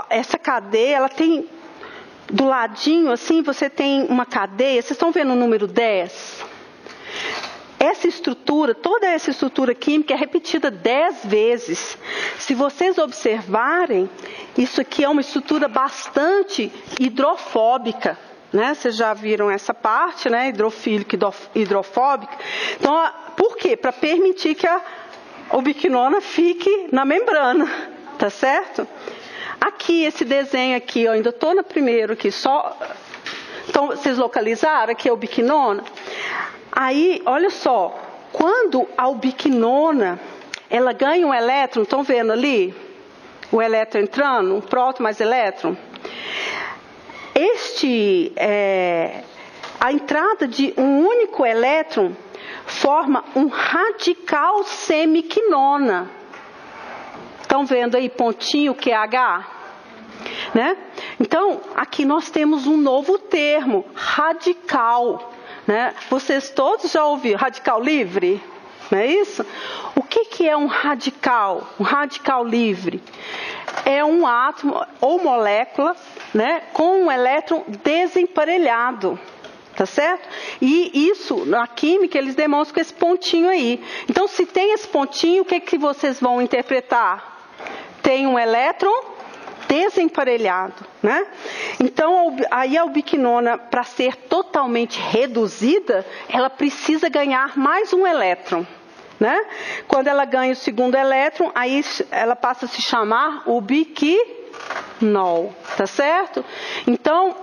essa cadeia, ela tem do ladinho assim, você tem uma cadeia. Vocês estão vendo o número 10? Essa estrutura, toda essa estrutura química é repetida 10 vezes. Se vocês observarem, isso aqui é uma estrutura bastante hidrofóbica, né? Vocês já viram essa parte, né? Hidrofílica e hidrofóbica. Então, por quê? Para permitir que a ubiquinona fique na membrana, tá certo? Aqui, esse desenho aqui, eu ainda estou no primeiro aqui, só... Então, vocês localizaram aqui a ubiquinona? Aí, olha só, quando a ubiquinona, ela ganha um elétron, estão vendo ali? O elétron entrando, um próton mais elétron. A entrada de um único elétron forma um radical semiquinona. Estão vendo aí pontinho QH? Né? Então, aqui nós temos um novo termo, radical. Né? Vocês todos já ouviram radical livre? Não é isso? O que é um radical? Um radical livre é um átomo ou molécula, né, com um elétron desemparelhado. Tá certo? E isso, na química, eles demonstram com esse pontinho aí. Então, se tem esse pontinho, o que vocês vão interpretar? Tem um elétron desemparelhado, né? Então, aí a ubiquinona, para ser totalmente reduzida, ela precisa ganhar mais um elétron, né? Quando ela ganha o segundo elétron, aí ela passa a se chamar ubiquinol, tá certo? Então,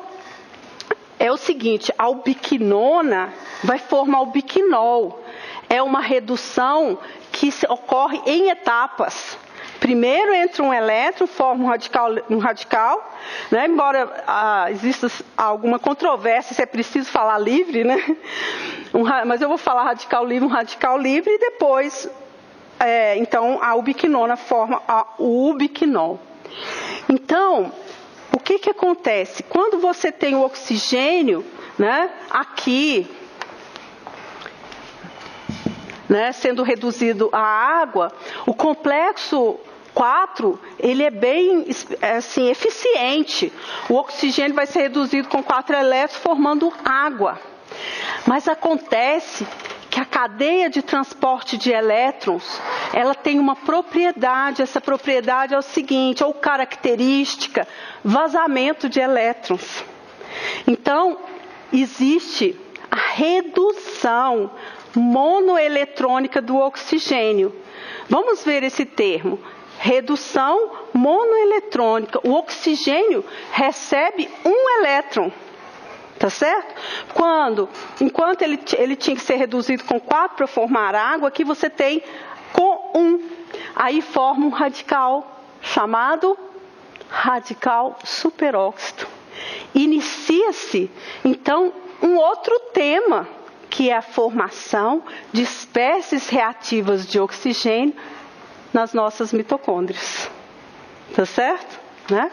é o seguinte, a ubiquinona vai formar ubiquinol. É uma redução que ocorre em etapas. Primeiro entra um elétron, forma um radical, né? Embora exista alguma controvérsia se é preciso falar livre, né? Mas eu vou falar um radical livre e depois, então, a ubiquinona forma o ubiquinol. Então, o que acontece? Quando você tem o oxigênio, né, aqui, né, sendo reduzido à água, o complexo 4, ele é bem assim, eficiente. O oxigênio vai ser reduzido com 4 elétrons, formando água. Mas acontece que a cadeia de transporte de elétrons, ela tem uma propriedade. Essa propriedade é o seguinte, ou característica, vazamento de elétrons. Então, existe a redução monoeletrônica do oxigênio. Vamos ver esse termo. Redução monoeletrônica. O oxigênio recebe um elétron. Tá certo? Enquanto ele tinha que ser reduzido com 4 para formar água, aqui você tem com 1. Aí forma um radical chamado radical superóxido. Inicia-se, então, um outro tema, que é a formação de espécies reativas de oxigênio nas nossas mitocôndrias. Tá certo? Né?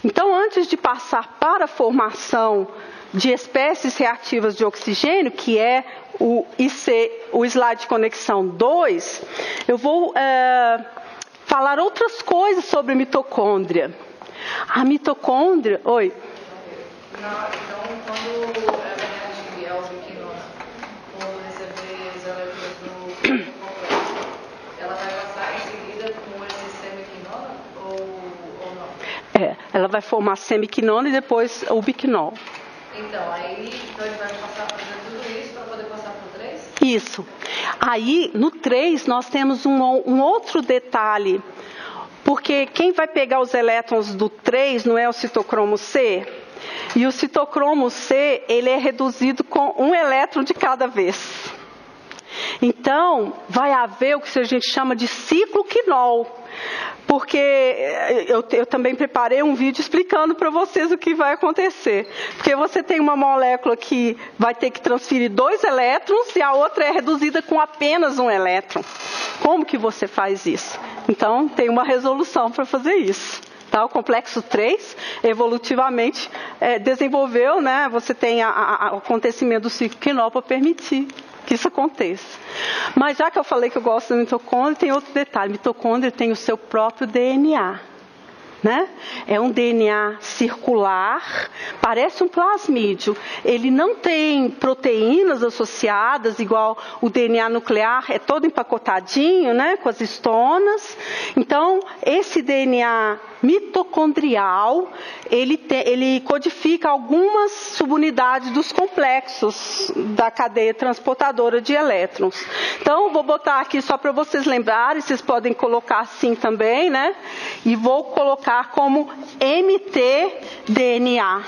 Então, antes de passar para a formação de espécies reativas de oxigênio, que é o slide de conexão 2, eu vou falar outras coisas sobre mitocôndria. A mitocôndria... Oi? Então, quando é o biquinona for receber os elétrons do complexo, ela vai passar em seguida com esse semiquinona ou não? Ela vai formar semiquinona e depois o biquinol. Então, ele vai passar por tudo isso para poder passar por 3? Isso. Aí, no 3, nós temos um outro detalhe. Porque quem vai pegar os elétrons do 3 não é o citocromo C? E o citocromo C, ele é reduzido com um elétron de cada vez. Então, vai haver o que a gente chama de ciclo quinol. Porque eu também preparei um vídeo explicando para vocês o que vai acontecer. Porque você tem uma molécula que vai ter que transferir 2 elétrons e a outra é reduzida com apenas um elétron. Como que você faz isso? Então, tem uma resolução para fazer isso. Tá? O complexo 3, evolutivamente, desenvolveu, né? Você tem o acontecimento do ciclo quinol para permitir que isso aconteça. Mas já que eu falei que eu gosto da mitocôndria, tem outro detalhe. A mitocôndria tem o seu próprio DNA. Né? É um DNA circular, parece um plasmídio. Ele não tem proteínas associadas, igual o DNA nuclear, é todo empacotadinho, né? Com as histonas. Então, esse DNA mitocondrial, ele codifica algumas subunidades dos complexos da cadeia transportadora de elétrons. Então, vou botar aqui só para vocês lembrarem, vocês podem colocar assim também, né? E vou colocar como mtDNA.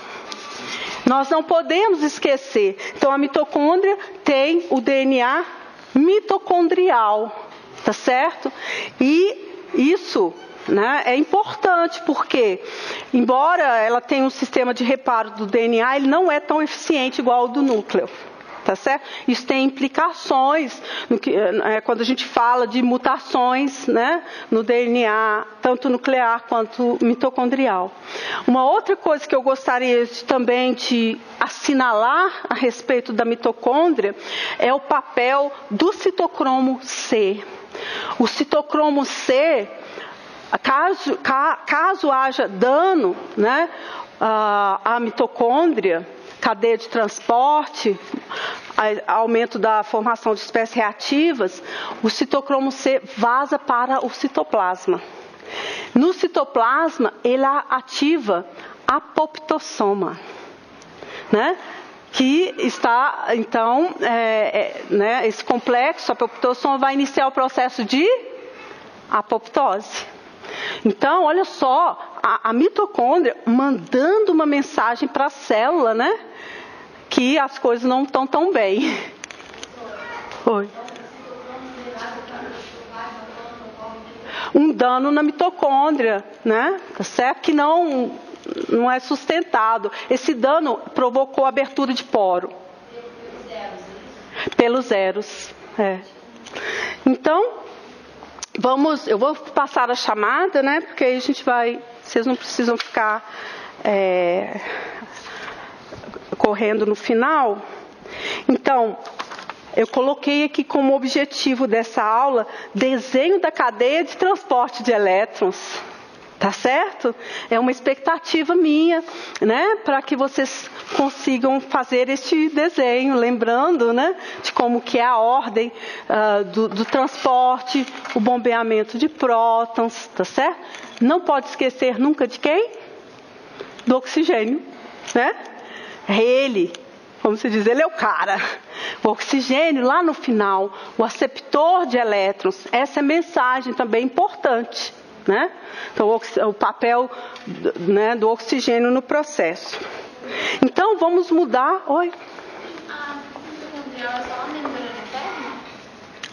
Nós não podemos esquecer. Então, a mitocôndria tem o DNA mitocondrial, tá certo? E isso, né, é importante porque, embora ela tenha um sistema de reparo do DNA, ele não é tão eficiente igual ao do núcleo. Tá certo? Isso tem implicações quando a gente fala de mutações, né, no DNA, tanto nuclear quanto mitocondrial. Uma outra coisa que eu gostaria também de assinalar a respeito da mitocôndria é o papel do citocromo C. O citocromo C, caso haja dano, né, à mitocôndria, cadeia de transporte, aumento da formação de espécies reativas, o citocromo C vaza para o citoplasma. No citoplasma, ele ativa a apoptossoma, né? Que está, então, né, esse complexo, a apoptossoma, vai iniciar o processo de apoptose. Então, olha só, a mitocôndria mandando uma mensagem para a célula, né? Que as coisas não estão tão bem. Oi. Um dano na mitocôndria, né? Tá certo? Que não é sustentado. Esse dano provocou abertura de poro. Pelos zeros. Então, eu vou passar a chamada, né? Porque aí a gente vai, vocês não precisam ficar correndo no final. Então, eu coloquei aqui como objetivo dessa aula desenho da cadeia de transporte de elétrons. Tá certo? É uma expectativa minha, né? Para que vocês consigam fazer este desenho, lembrando, né? De como que é a ordem do transporte, o bombeamento de prótons, tá certo? Não pode esquecer nunca de quem? Do oxigênio, né? É ele, como se diz, ele é o cara. O oxigênio lá no final, o aceptor de elétrons, essa é a mensagem também importante, né? Então, o papel, né, do oxigênio no processo. Então, vamos mudar. Oi? A mitocondrial é só a membrana interna?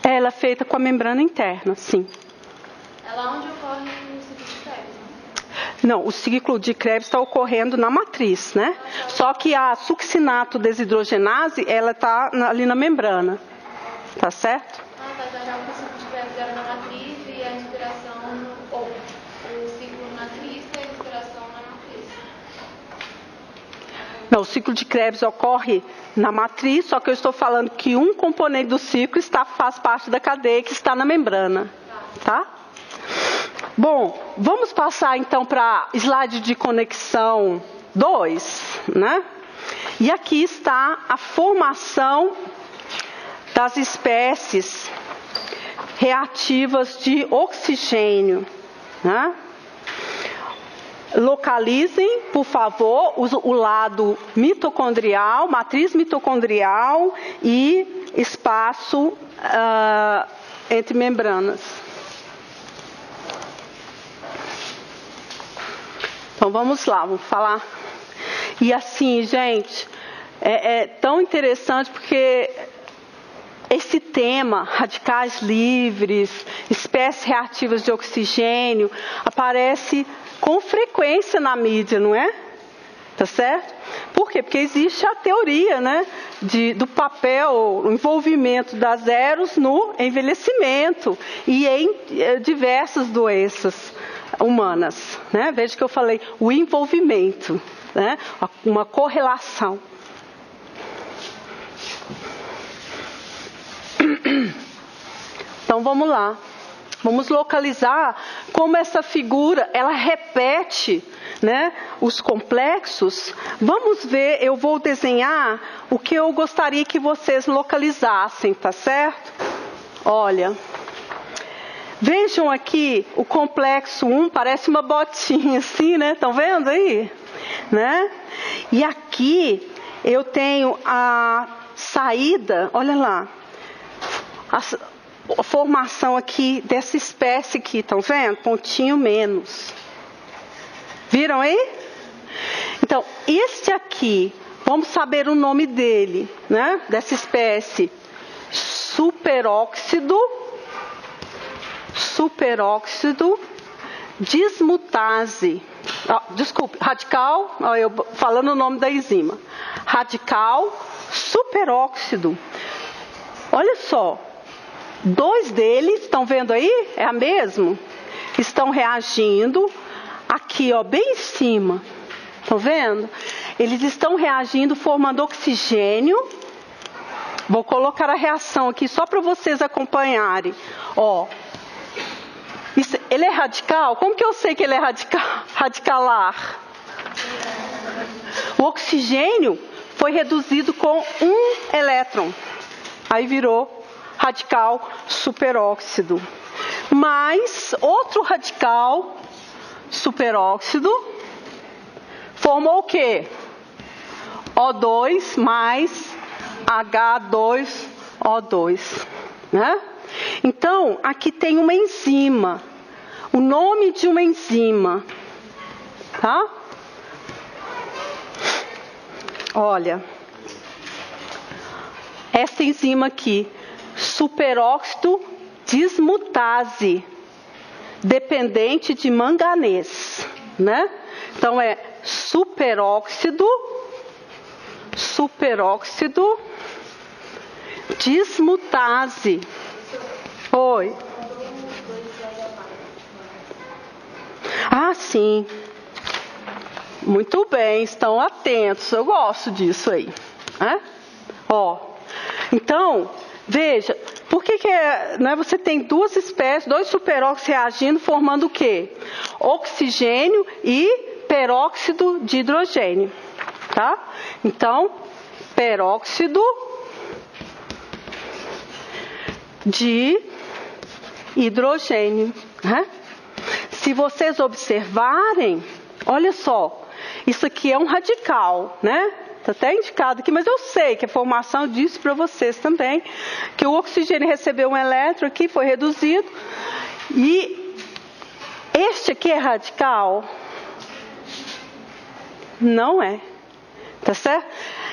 Ela é feita com a membrana interna, sim. Ela onde ocorre o ciclo de Krebs, né? Não, o ciclo de Krebs está ocorrendo na matriz, né? Só que a succinato desidrogenase, ela está ali na membrana. Tá certo? Já o ciclo de Krebs era na matriz e a inspiração, ou o ciclo na matriz e a inspiração na matriz. Não, o ciclo de Krebs ocorre na matriz, só que eu estou falando que um componente do ciclo faz parte da cadeia que está na membrana. Tá? Bom, vamos passar então para slide de conexão 2, né? E aqui está a formação das espécies reativas de oxigênio, né? Localizem, por favor, o lado mitocondrial, matriz mitocondrial e espaço entre membranas. Então vamos lá, vamos falar. E assim, gente, é tão interessante porque esse tema, radicais livres, espécies reativas de oxigênio, aparece com frequência na mídia, não é? Tá certo? Por quê? Porque existe a teoria, né, do papel, o envolvimento das eros no envelhecimento e em diversas doenças humanas, né? Veja que eu falei o envolvimento, né? Uma correlação. Então vamos lá. Vamos localizar como essa figura, ela repete, né, os complexos. Vamos ver, eu vou desenhar o que eu gostaria que vocês localizassem, tá certo? Olha, vejam aqui o complexo 1, parece uma botinha assim, né? Estão vendo aí? Né? E aqui eu tenho a saída, olha lá, a formação aqui dessa espécie aqui, estão vendo? Pontinho menos. Viram aí? Então, este aqui, vamos saber o nome dele, né? Dessa espécie. Superóxido dismutase. Desculpe, radical, eu falando o nome da enzima. Radical superóxido. Olha só. 2 deles, estão vendo aí? É a mesma? Estão reagindo aqui, ó, bem em cima. Estão vendo? Eles estão reagindo formando oxigênio. Vou colocar a reação aqui só para vocês acompanharem. Ó, ele é radical? Como que eu sei que ele é radicalar? O oxigênio foi reduzido com 1 elétron. Aí virou radical superóxido. Mas outro radical superóxido formou o quê? O2 mais H2O2. Né? Então, aqui tem uma enzima. O nome de uma enzima. Tá? Olha. Essa enzima aqui. Superóxido dismutase, dependente de manganês, né? Então é superóxido dismutase. Oi. Ah, sim. Muito bem, estão atentos. Eu gosto disso aí, né? Ó. Então, veja, por que né, você tem 2 espécies, 2 superóxidos reagindo, formando o quê? Oxigênio e peróxido de hidrogênio. Tá? Então, peróxido de hidrogênio. Né? Se vocês observarem, olha só, isso aqui é um radical, né? Está até indicado aqui, mas eu sei que a formação disse para vocês também que o oxigênio recebeu um elétron aqui, foi reduzido. E este aqui é radical? Não é. Tá certo?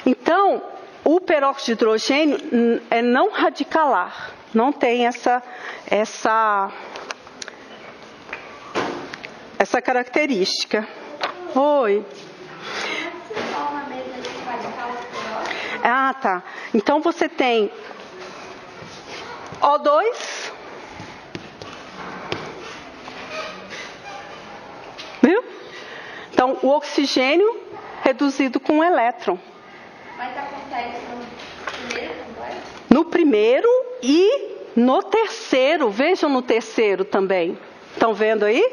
Então, o peróxido de hidrogênio é não radicalar. Não tem essa característica. Oi. Ah, tá. Então você tem O2, viu? Então o oxigênio reduzido com um elétron. Mas acontece no primeiro complexo? No primeiro e no terceiro. Vejam no terceiro também. Estão vendo aí?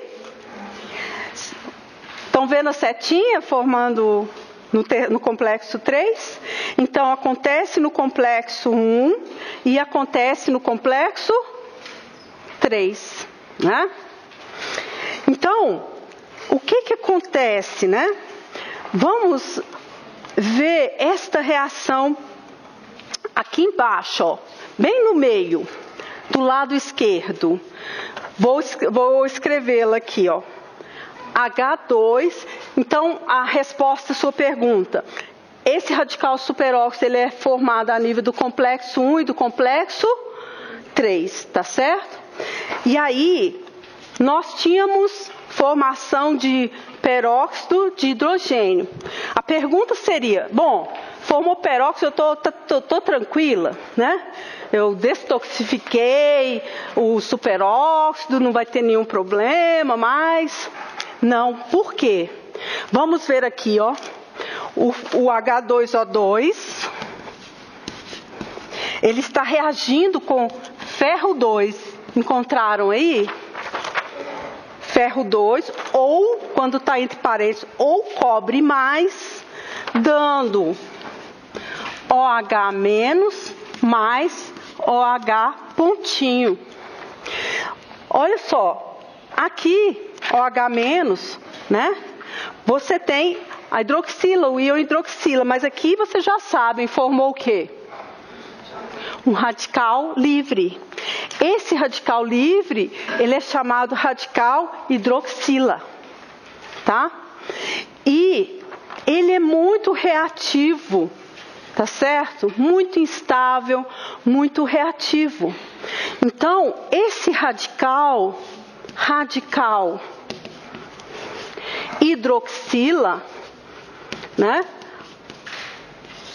Estão vendo a setinha formando no complexo 3? Então, acontece no complexo 1 e acontece no complexo 3. Né? Então, o que acontece, né? Vamos ver esta reação aqui embaixo, ó, bem no meio, do lado esquerdo. Vou escrevê-la aqui, ó. H2. Então, a resposta à sua pergunta. Esse radical superóxido, ele é formado a nível do complexo 1 e do complexo 3, tá certo? E aí, nós tínhamos formação de peróxido de hidrogênio. A pergunta seria, bom, formou peróxido, eu tô tranquila, né? Eu destoxifiquei o superóxido, não vai ter nenhum problema, mas não. Por quê? Vamos ver aqui, ó. O H2O2, ele está reagindo com ferro 2. Encontraram aí? Ferro 2, ou, quando está entre parênteses, ou cobre mais, dando OH- mais OH pontinho. Olha só, aqui, OH-, né? Você tem a hidroxila, o íon hidroxila, mas aqui vocês já sabem, formou o quê? Um radical livre. Esse radical livre, ele é chamado radical hidroxila, tá? E ele é muito reativo, tá certo? Muito instável, muito reativo. Então, esse radical hidroxila, né?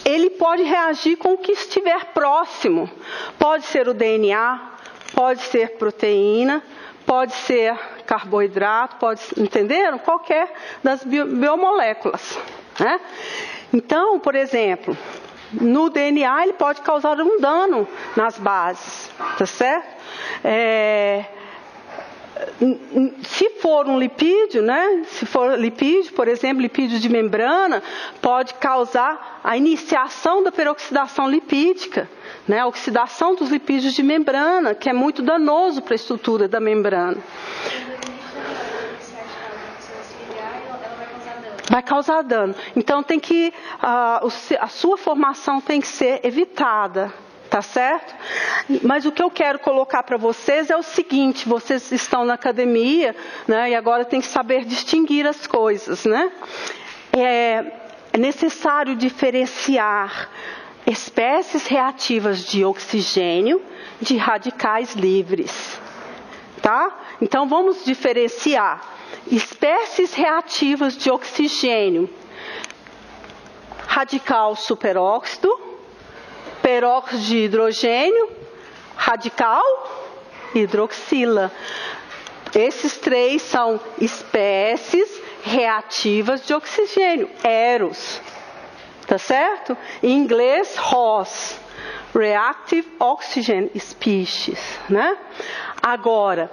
Ele pode reagir com o que estiver próximo. Pode ser o DNA, pode ser proteína, pode ser carboidrato, entenderam? Qualquer das biomoléculas, né? Então, por exemplo, no DNA ele pode causar um dano nas bases, tá certo? Se for um lipídio, né? Se for lipídio, por exemplo, lipídio de membrana, pode causar a iniciação da peroxidação lipídica, né? A oxidação dos lipídios de membrana, que é muito danoso para a estrutura da membrana. Vai causar dano. Então tem que a sua formação tem que ser evitada. Tá certo? Mas o que eu quero colocar para vocês é o seguinte: vocês estão na academia, né? E agora tem que saber distinguir as coisas, né? É necessário diferenciar espécies reativas de oxigênio de radicais livres, tá? Então vamos diferenciar espécies reativas de oxigênio: radical superóxido, peróxido de hidrogênio, radical hidroxila. Esses três são espécies reativas de oxigênio, eros. Tá certo? Em inglês, ROS, Reactive Oxygen Species, né? Agora,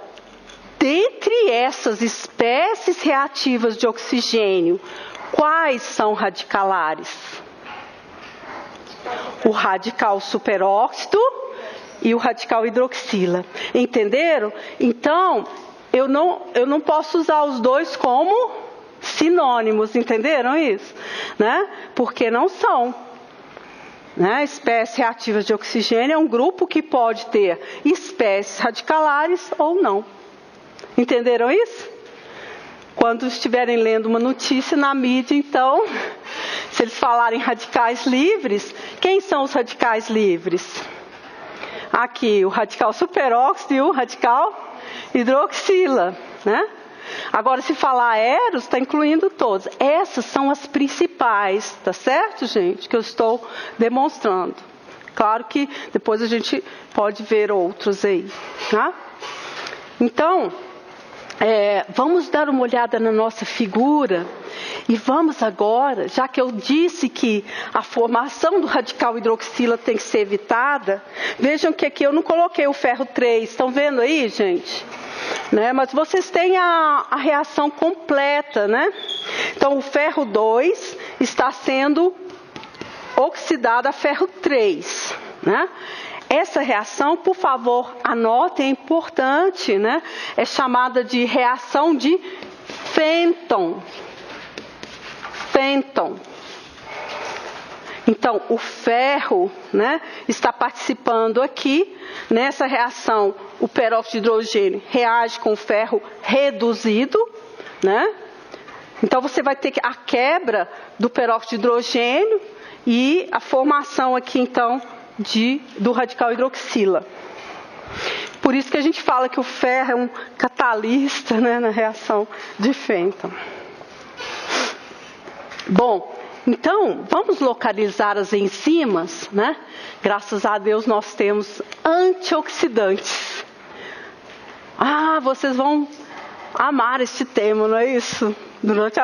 dentre essas espécies reativas de oxigênio, quais são radicalares? O radical superóxido e o radical hidroxila. Entenderam? Então, eu não posso usar os dois como sinônimos, entenderam isso? Né? Porque não são. Né? Espécies reativas de oxigênio é um grupo que pode ter espécies radicalares ou não. Entenderam isso? Quando estiverem lendo uma notícia na mídia, então, se eles falarem radicais livres, quem são os radicais livres? Aqui, o radical superóxido e o radical hidroxila, né? Agora, se falar eros, está incluindo todos. Essas são as principais, tá certo, gente? Que eu estou demonstrando. Claro que depois a gente pode ver outros aí, tá? Então, vamos dar uma olhada na nossa figura e vamos agora, já que eu disse que a formação do radical hidroxila tem que ser evitada, vejam que aqui eu não coloquei o ferro 3, estão vendo aí, gente? Né? Mas vocês têm a reação completa, né? Então o ferro 2 está sendo oxidado a ferro 3, né? Essa reação, por favor, anotem, é importante, né? É chamada de reação de Fenton. Fenton. Então, o ferro, né, está participando aqui. Nessa reação, o peróxido de hidrogênio reage com o ferro reduzido, né? Então, você vai ter a quebra do peróxido de hidrogênio e a formação aqui, então, do radical hidroxila. Por isso que a gente fala que o ferro é um catalista, né, na reação de Fenton. Bom, então vamos localizar as enzimas, né? Graças a Deus nós temos antioxidantes. Vocês vão amar este tema, não é isso? Durante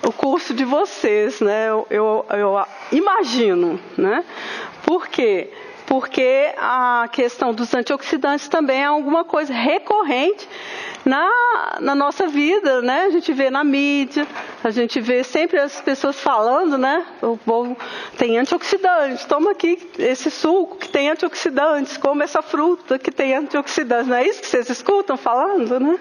o curso de vocês, né? Eu imagino, né? Por quê? Porque a questão dos antioxidantes também é alguma coisa recorrente na nossa vida, né? A gente vê na mídia, a gente vê sempre as pessoas falando, né? O povo tem antioxidantes, toma aqui esse suco que tem antioxidantes, come essa fruta que tem antioxidantes. Não é isso que vocês escutam falando, né?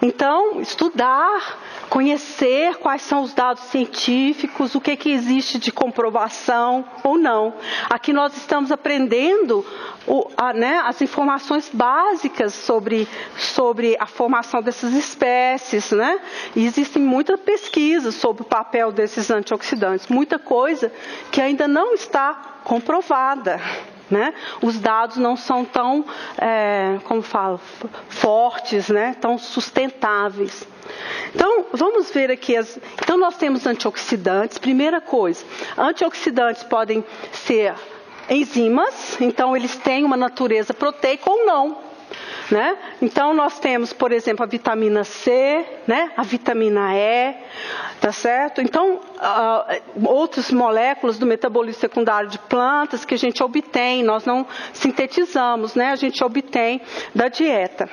Então, estudar, conhecer quais são os dados científicos, o que existe de comprovação ou não. Aqui nós estamos aprendendo as informações básicas sobre a formação dessas espécies, né? E existem muitas pesquisas sobre o papel desses antioxidantes, muita coisa que ainda não está comprovada. Né? Os dados não são tão, fortes, né? Tão sustentáveis. Então, vamos ver aqui. Então, nós temos antioxidantes. Primeira coisa, antioxidantes podem ser enzimas, então eles têm uma natureza proteica ou não. Né? Então, nós temos, por exemplo, a vitamina C, né? A vitamina E, tá certo? Então, outras moléculas do metabolismo secundário de plantas que a gente obtém, nós não sintetizamos, né? A gente obtém da dieta.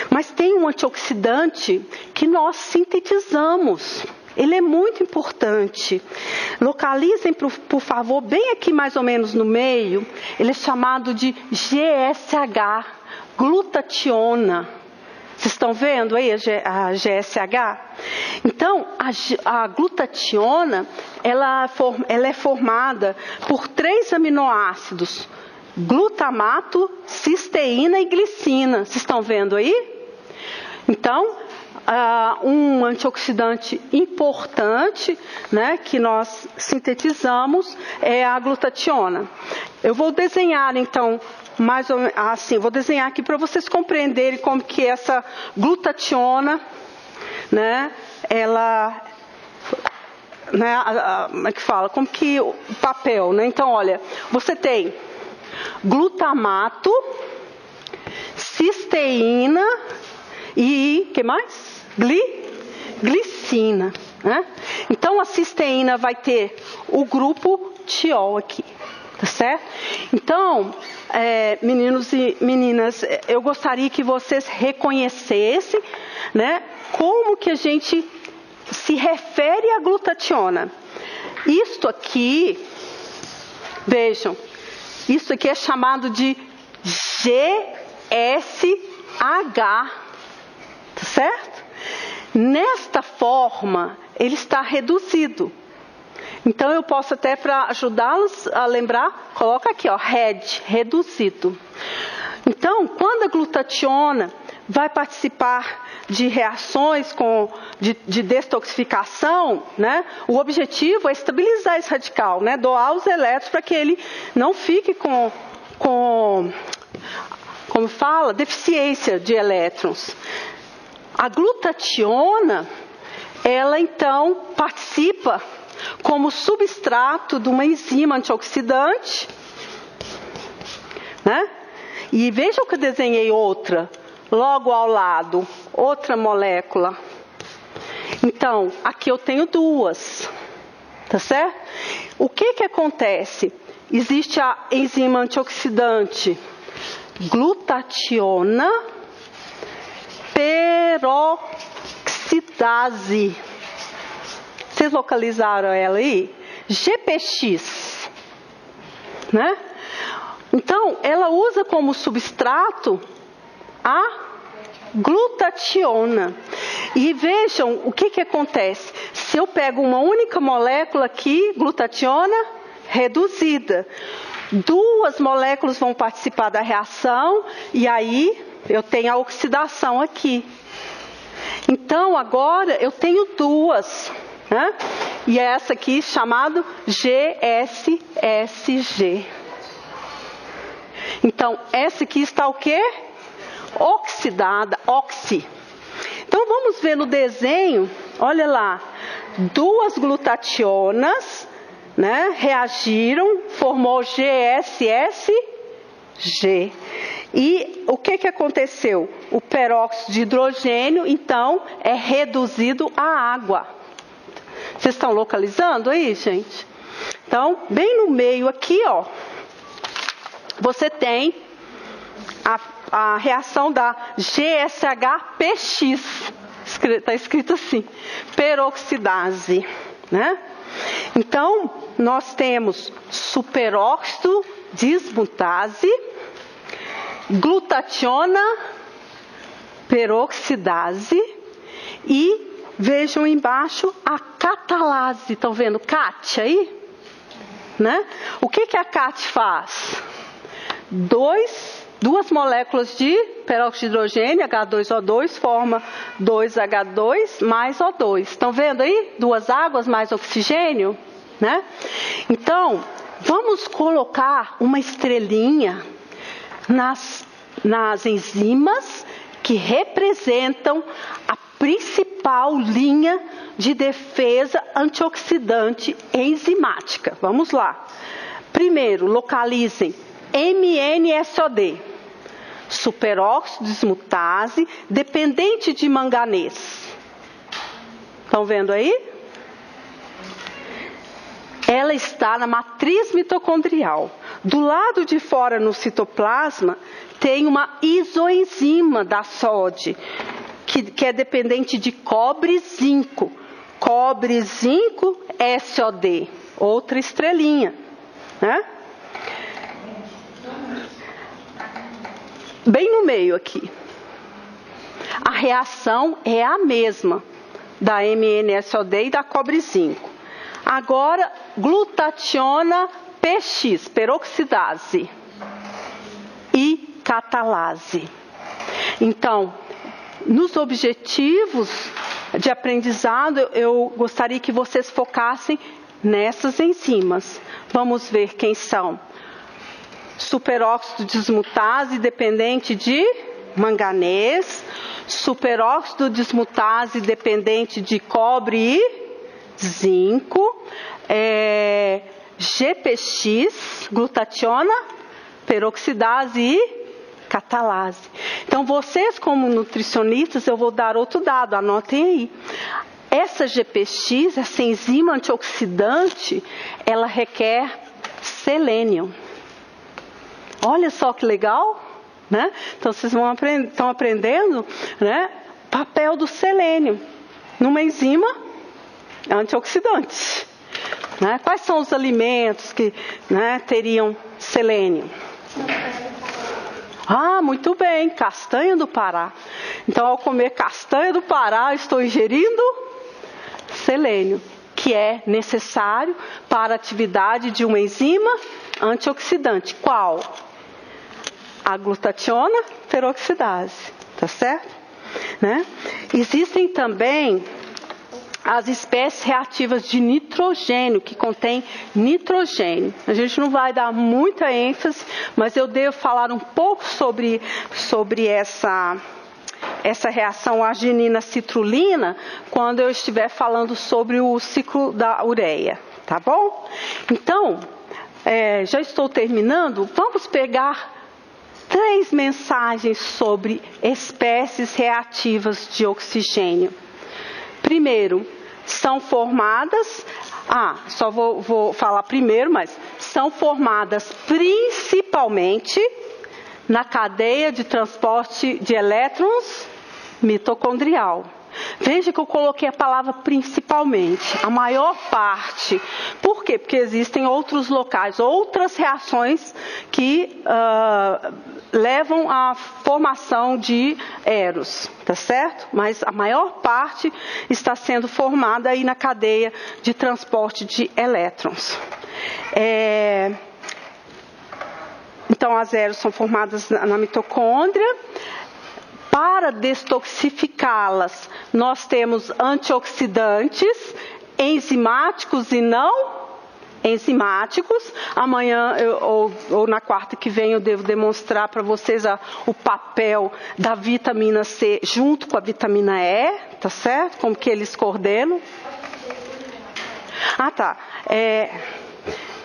Mas tem um antioxidante que nós sintetizamos. Ele é muito importante. Localizem, por favor, bem aqui mais ou menos no meio. Ele é chamado de GSH. Glutationa. Vocês estão vendo aí a GSH? Então, a glutationa, ela é formada por 3 aminoácidos. Glutamato, cisteína e glicina. Vocês estão vendo aí? Então, um antioxidante importante, né, que nós sintetizamos é a glutationa. Eu vou desenhar, então, mais ou menos assim, vou desenhar aqui para vocês compreenderem como que essa glutationa, né, ela, né, como é que fala, como que o papel, né? Então, olha, você tem glutamato, cisteína e, que mais? Glicina, né? Então, a cisteína vai ter o grupo tiol aqui, tá certo? Então, meninos e meninas, eu gostaria que vocês reconhecessem, né, como que a gente se refere à glutationa. Isto aqui, vejam, isso aqui é chamado de GSH, tá certo? Nesta forma, ele está reduzido. Então, eu posso até, para ajudá-los a lembrar, coloca aqui, ó, reduzido. Então, quando a glutationa vai participar de reações de detoxificação, né, o objetivo é estabilizar esse radical, né, doar os elétrons para que ele não fique com como fala, deficiência de elétrons. A glutationa, ela então participa como substrato de uma enzima antioxidante, né? E vejam que eu desenhei outra logo ao lado, outra molécula. Então, aqui eu tenho duas, tá certo? O que acontece? Existe a enzima antioxidante glutationa peroxidase. Vocês localizaram ela aí? GPX, né? Então, ela usa como substrato a glutationa. E vejam o que acontece. Se eu pego uma única molécula aqui, glutationa reduzida, duas moléculas vão participar da reação e aí eu tenho a oxidação aqui. Então, agora eu tenho duas, né? E essa aqui chamado GSSG. Então, essa aqui está o quê? Oxidada, oxi. Então, vamos ver no desenho, olha lá, duas glutationas, né, reagiram, formou GSSG. E o que aconteceu? O peróxido de hidrogênio, então, é reduzido à água. Vocês estão localizando aí, gente? Então, bem no meio aqui, ó, você tem a reação da GSHPX. Está escrito assim, peroxidase, né? Então, nós temos superóxido dismutase, glutationa peroxidase e vejam embaixo a catalase. Estão vendo CAT aí? Né? O que a CAT faz? Duas moléculas de peróxido de hidrogênio, H2O2, forma 2H2 mais O2. Estão vendo aí? Duas águas mais oxigênio, né? Então, vamos colocar uma estrelinha nas enzimas que representam a principal linha de defesa antioxidante enzimática. Vamos lá. Primeiro, localizem MNSOD, superóxido dismutase, dependente de manganês. Estão vendo aí? Ela está na matriz mitocondrial. Do lado de fora, no citoplasma, tem uma isoenzima da SOD, que é dependente de cobre e zinco. Cobre, zinco, SOD. Outra estrelinha, né? Bem no meio aqui. A reação é a mesma da MNSOD e da cobre 5. Agora, glutationa PX, peroxidase e catalase. Então, nos objetivos de aprendizado, eu gostaria que vocês focassem nessas enzimas. Vamos ver quem são. Superóxido dismutase dependente de manganês, superóxido dismutase dependente de cobre e zinco, GPX, glutationa, peroxidase e catalase. Então, vocês como nutricionistas, eu vou dar outro dado, anotem aí. Essa GPX, essa enzima antioxidante, ela requer selênio. Olha só que legal, né? Então, vocês estão aprendendo, né, o papel do selênio numa enzima antioxidante. Né? Quais são os alimentos que, né, teriam selênio? Ah, muito bem, castanha do Pará. Então, ao comer castanha do Pará, estou ingerindo selênio, que é necessário para a atividade de uma enzima antioxidante. Qual? A glutationa peroxidase, tá certo? Né? Existem também as espécies reativas de nitrogênio, que contém nitrogênio. A gente não vai dar muita ênfase, mas eu devo falar um pouco sobre essa reação arginina-citrulina quando eu estiver falando sobre o ciclo da ureia, tá bom? Então, já estou terminando. Vamos pegar 3 mensagens sobre espécies reativas de oxigênio. Primeiro, são formadas, só vou falar primeiro, mas são formadas principalmente na cadeia de transporte de elétrons mitocondrial. Veja que eu coloquei a palavra principalmente, a maior parte. Por quê? Porque existem outros locais, outras reações que levam à formação de eros, tá certo? Mas a maior parte está sendo formada aí na cadeia de transporte de elétrons. Então, as eros são formadas na mitocôndria. Para destoxificá-las, nós temos antioxidantes, enzimáticos e não enzimáticos. Amanhã, ou na quarta que vem, eu devo demonstrar para vocês o papel da vitamina C junto com a vitamina E, tá certo? Como que eles coordenam.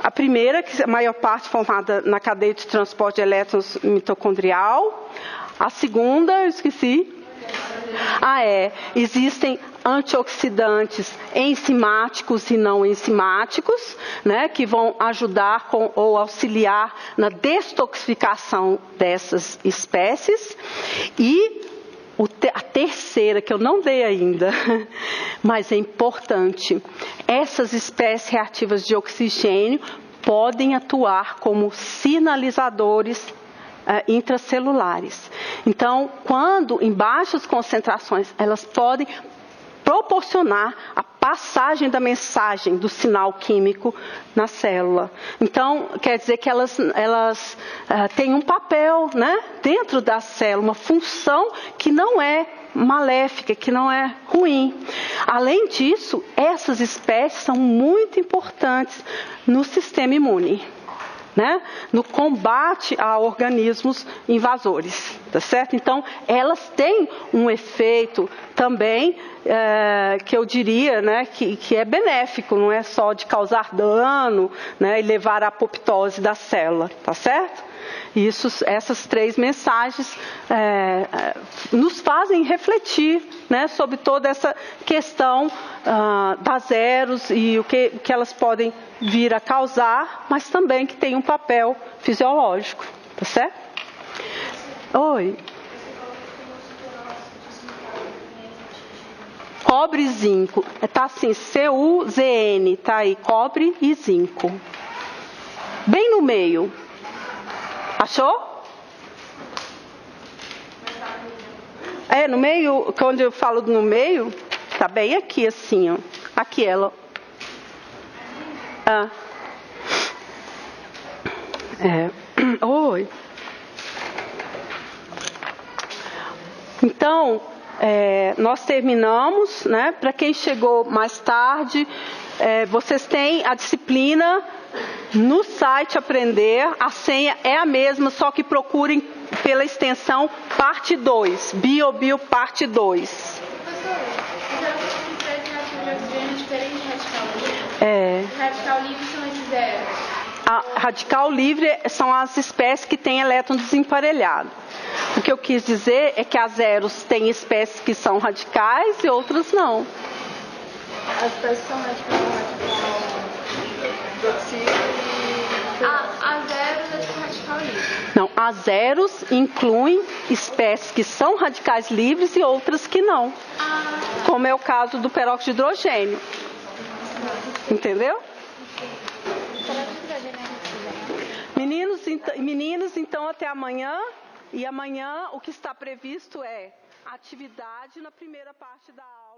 A primeira, que a maior parte formada na cadeia de transporte de elétrons mitocondrial. A segunda, eu esqueci. Existem antioxidantes enzimáticos e não enzimáticos, né, que vão ajudar ou auxiliar na destoxificação dessas espécies. E a terceira, que eu não dei ainda, mas é importante, essas espécies reativas de oxigênio podem atuar como sinalizadores intracelulares. Então, quando em baixas concentrações, elas podem proporcionar a passagem da mensagem do sinal químico na célula. Então, quer dizer que elas têm um papel, né, dentro da célula, uma função que não é maléfica, que não é ruim. Além disso, essas espécies são muito importantes no sistema imune, né? No combate a organismos invasores, tá certo? Então, elas têm um efeito também que eu diria, né, que é benéfico, não é só de causar dano, né, e levar à apoptose da célula, tá certo? Essas 3 mensagens nos fazem refletir, né, sobre toda essa questão das eros e o que elas podem vir a causar, mas também que tem um papel fisiológico, tá certo? Oi. Cobre e zinco. Tá assim, CuZn, tá aí, cobre e zinco. Bem no meio. Achou? No meio, quando eu falo no meio, tá bem aqui assim, ó. Aqui ela. Oi. Então, nós terminamos, né? Para quem chegou mais tarde, vocês têm a disciplina no site Aprender. A senha é a mesma, só que procurem pela extensão parte 2, Bio parte 2. Radical livre são esses eros? A radical livre são as espécies que têm elétron desemparelhado. O que eu quis dizer é que as eros têm espécies que são radicais e outras não. As espécies são radicais as eros é tipo radical livre? Não, as eros incluem espécies que são radicais livres e outras que não. Como é o caso do peróxido de hidrogênio. Entendeu? Meninos, então até amanhã. E amanhã o que está previsto é atividade na primeira parte da aula.